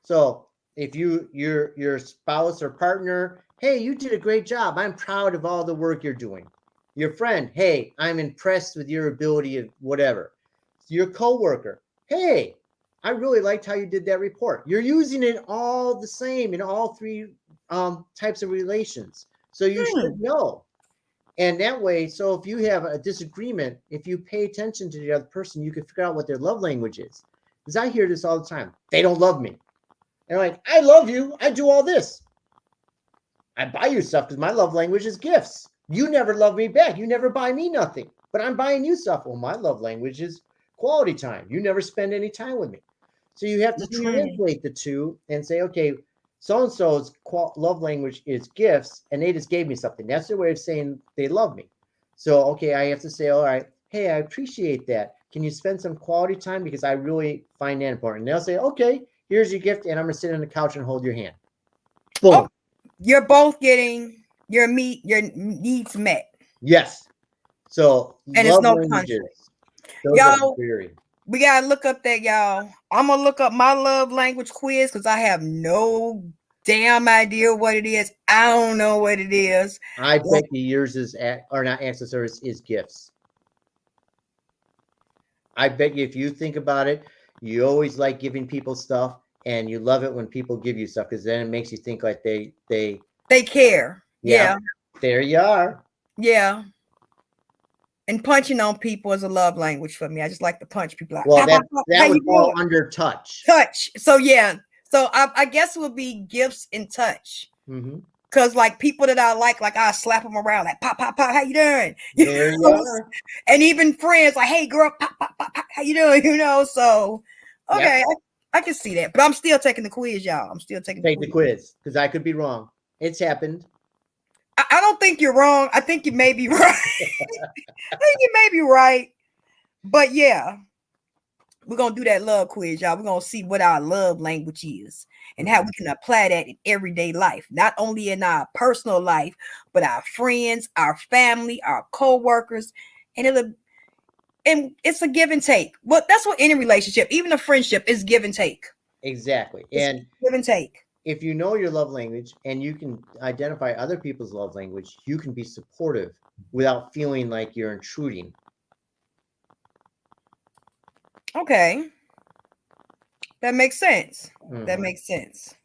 So if your spouse or partner, "Hey, you did a great job. I'm proud of all the work you're doing." Your friend, "Hey, I'm impressed with your ability of whatever." Your coworker, "Hey, I really liked how you did that report." You're using it all the same in all 3 types of relations. So you should know. And that way, so if you have a disagreement, if you pay attention to the other person, you can figure out what their love language is. Because I hear this all the time. They don't love me. And I'm like, I love you. I do all this. I buy you stuff because my love language is gifts. You never love me back. You never buy me nothing. But I'm buying you stuff. Well, my love language is quality time. You never spend any time with me. So you have to translate the 2 and say, okay, so-and-so's love language is gifts, and they just gave me something. That's their way of saying they love me. So, okay, I have to say, all right, hey, I appreciate that. Can you spend some quality time? Because I really find that important. And they'll say, okay, here's your gift, and I'm going to sit on the couch and hold your hand. Boom. Oh, you're both getting your needs met. Yes. So, and it's no punishment. Y'all, we got to look up that, y'all. I'm going to look up my love language quiz because I have no damn idea what it is. I don't know what it is. I bet you yours is, or not acts of service, is gifts. I bet you if you think about it, you always like giving people stuff, and you love it when people give you stuff because then it makes you think like they care. Yeah. There you are. Yeah. And punching on people is a love language for me. I just like to punch people. Well, that would fall under touch. Touch. So yeah. So I guess it would be gifts and touch. Because like people that I like I slap them around like pop, pop, pop. How you doing? There you are. And even friends like, hey girl, pop, pop, pop, pop. How you doing? So okay, I can see that. But I'm still taking the quiz, y'all. I'm still taking the quiz because I could be wrong. It's happened. I don't think you're wrong. I think you may be right. I think you may be right. But yeah, we're going to do that love quiz, y'all. We're going to see what our love language is and how we can apply that in everyday life, not only in our personal life, but our friends, our family, our co-workers. And it's a give and take. Well, that's what any relationship, even a friendship, is give and take. Exactly. It's give and take. If you know your love language and you can identify other people's love language, you can be supportive without feeling like you're intruding. Okay. That makes sense. That makes sense.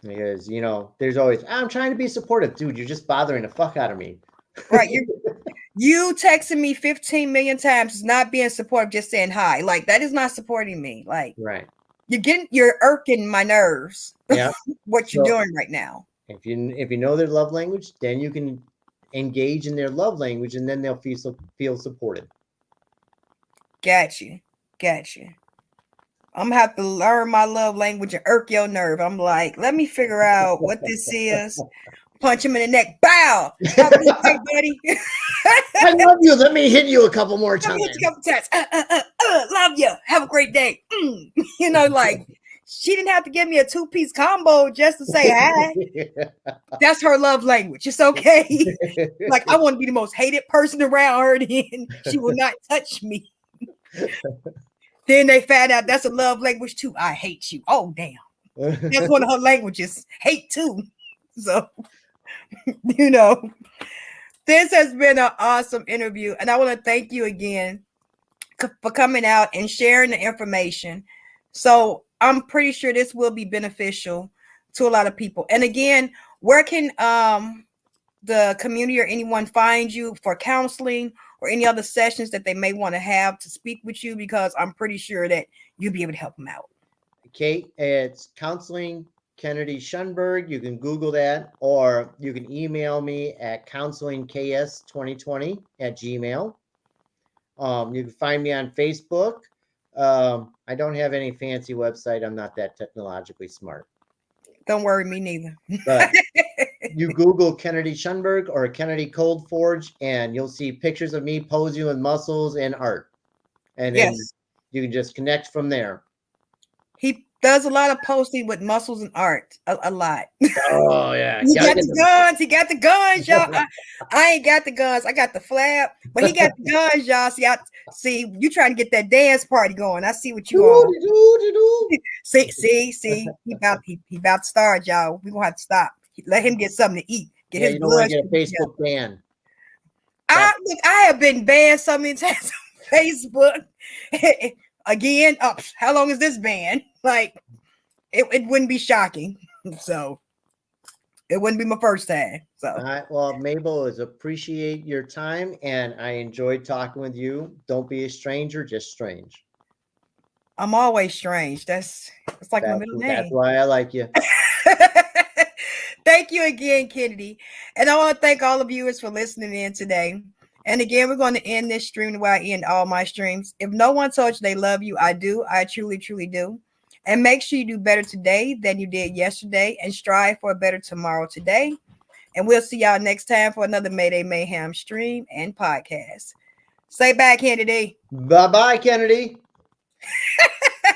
Because, there's always, I'm trying to be supportive. Dude, you're just bothering the fuck out of me. Right. You texting me 15 million times is not being supportive, just saying hi. Like, that is not supporting me. Like, right. You're irking my nerves. Yeah. What you're doing right now. If you know their love language, then you can engage in their love language, and then they'll feel supported. Got you. I'm gonna have to learn my love language and irk your nerve. I'm like, let me figure out what this is. Punch him in the neck. Bow. Have a good day, buddy. I love you. Let me hit you a couple more times. Love you. Have a great day. Like she didn't have to give me a 2-piece combo just to say hi. That's her love language. It's okay. Like I want to be the most hated person around her. Then she will not touch me. Then they found out that's a love language too. I hate you. Oh damn. That's one of her languages. Hate too. So, you know, this has been an awesome interview. And I want to thank you again for coming out and sharing the information. So I'm pretty sure this will be beneficial to a lot of people. And again, where can the community or anyone find you for counseling or any other sessions that they may want to have to speak with you? Because I'm pretty sure that you'll be able to help them out. Kate, it's Counseling Kennedy Schunberg. You can Google that, or you can email me at counselingks2020@gmail. You can find me on Facebook. I don't have any fancy website. I'm not that technologically smart. Don't worry, me neither. But you Google Kennedy Schunberg or Kennedy Coldforge, and you'll see pictures of me posing with muscles and art. And then you can just connect from there. He does a lot of posting with muscles and art. A lot. Oh, yeah. He got the guns. He got the guns, y'all. I ain't got the guns. I got the flap, but he got the guns, y'all. See, you trying to get that dance party going. I see what you on. See. He about to start, y'all. We gonna have to stop. Let him get something to eat. Get his blood. Get a Facebook ban. I have been banned so many times on Facebook. Again, how long is this ban? Like, it wouldn't be shocking. So it wouldn't be my first time. So all right. Well, Mabel, is appreciate your time, and I enjoyed talking with you. Don't be a stranger, just strange. I'm always strange. It's like my middle name. That's why I like you. Thank you again, Kennedy. And I want to thank all of you for listening in today. And again, we're going to end this stream the way I end all my streams. If no one told you they love you, I do. I truly, truly do. And make sure you do better today than you did yesterday and strive for a better tomorrow today. And we'll see y'all next time for another Mayday Mayhem stream and podcast. Say bye, Kennedy. Bye-bye, Kennedy.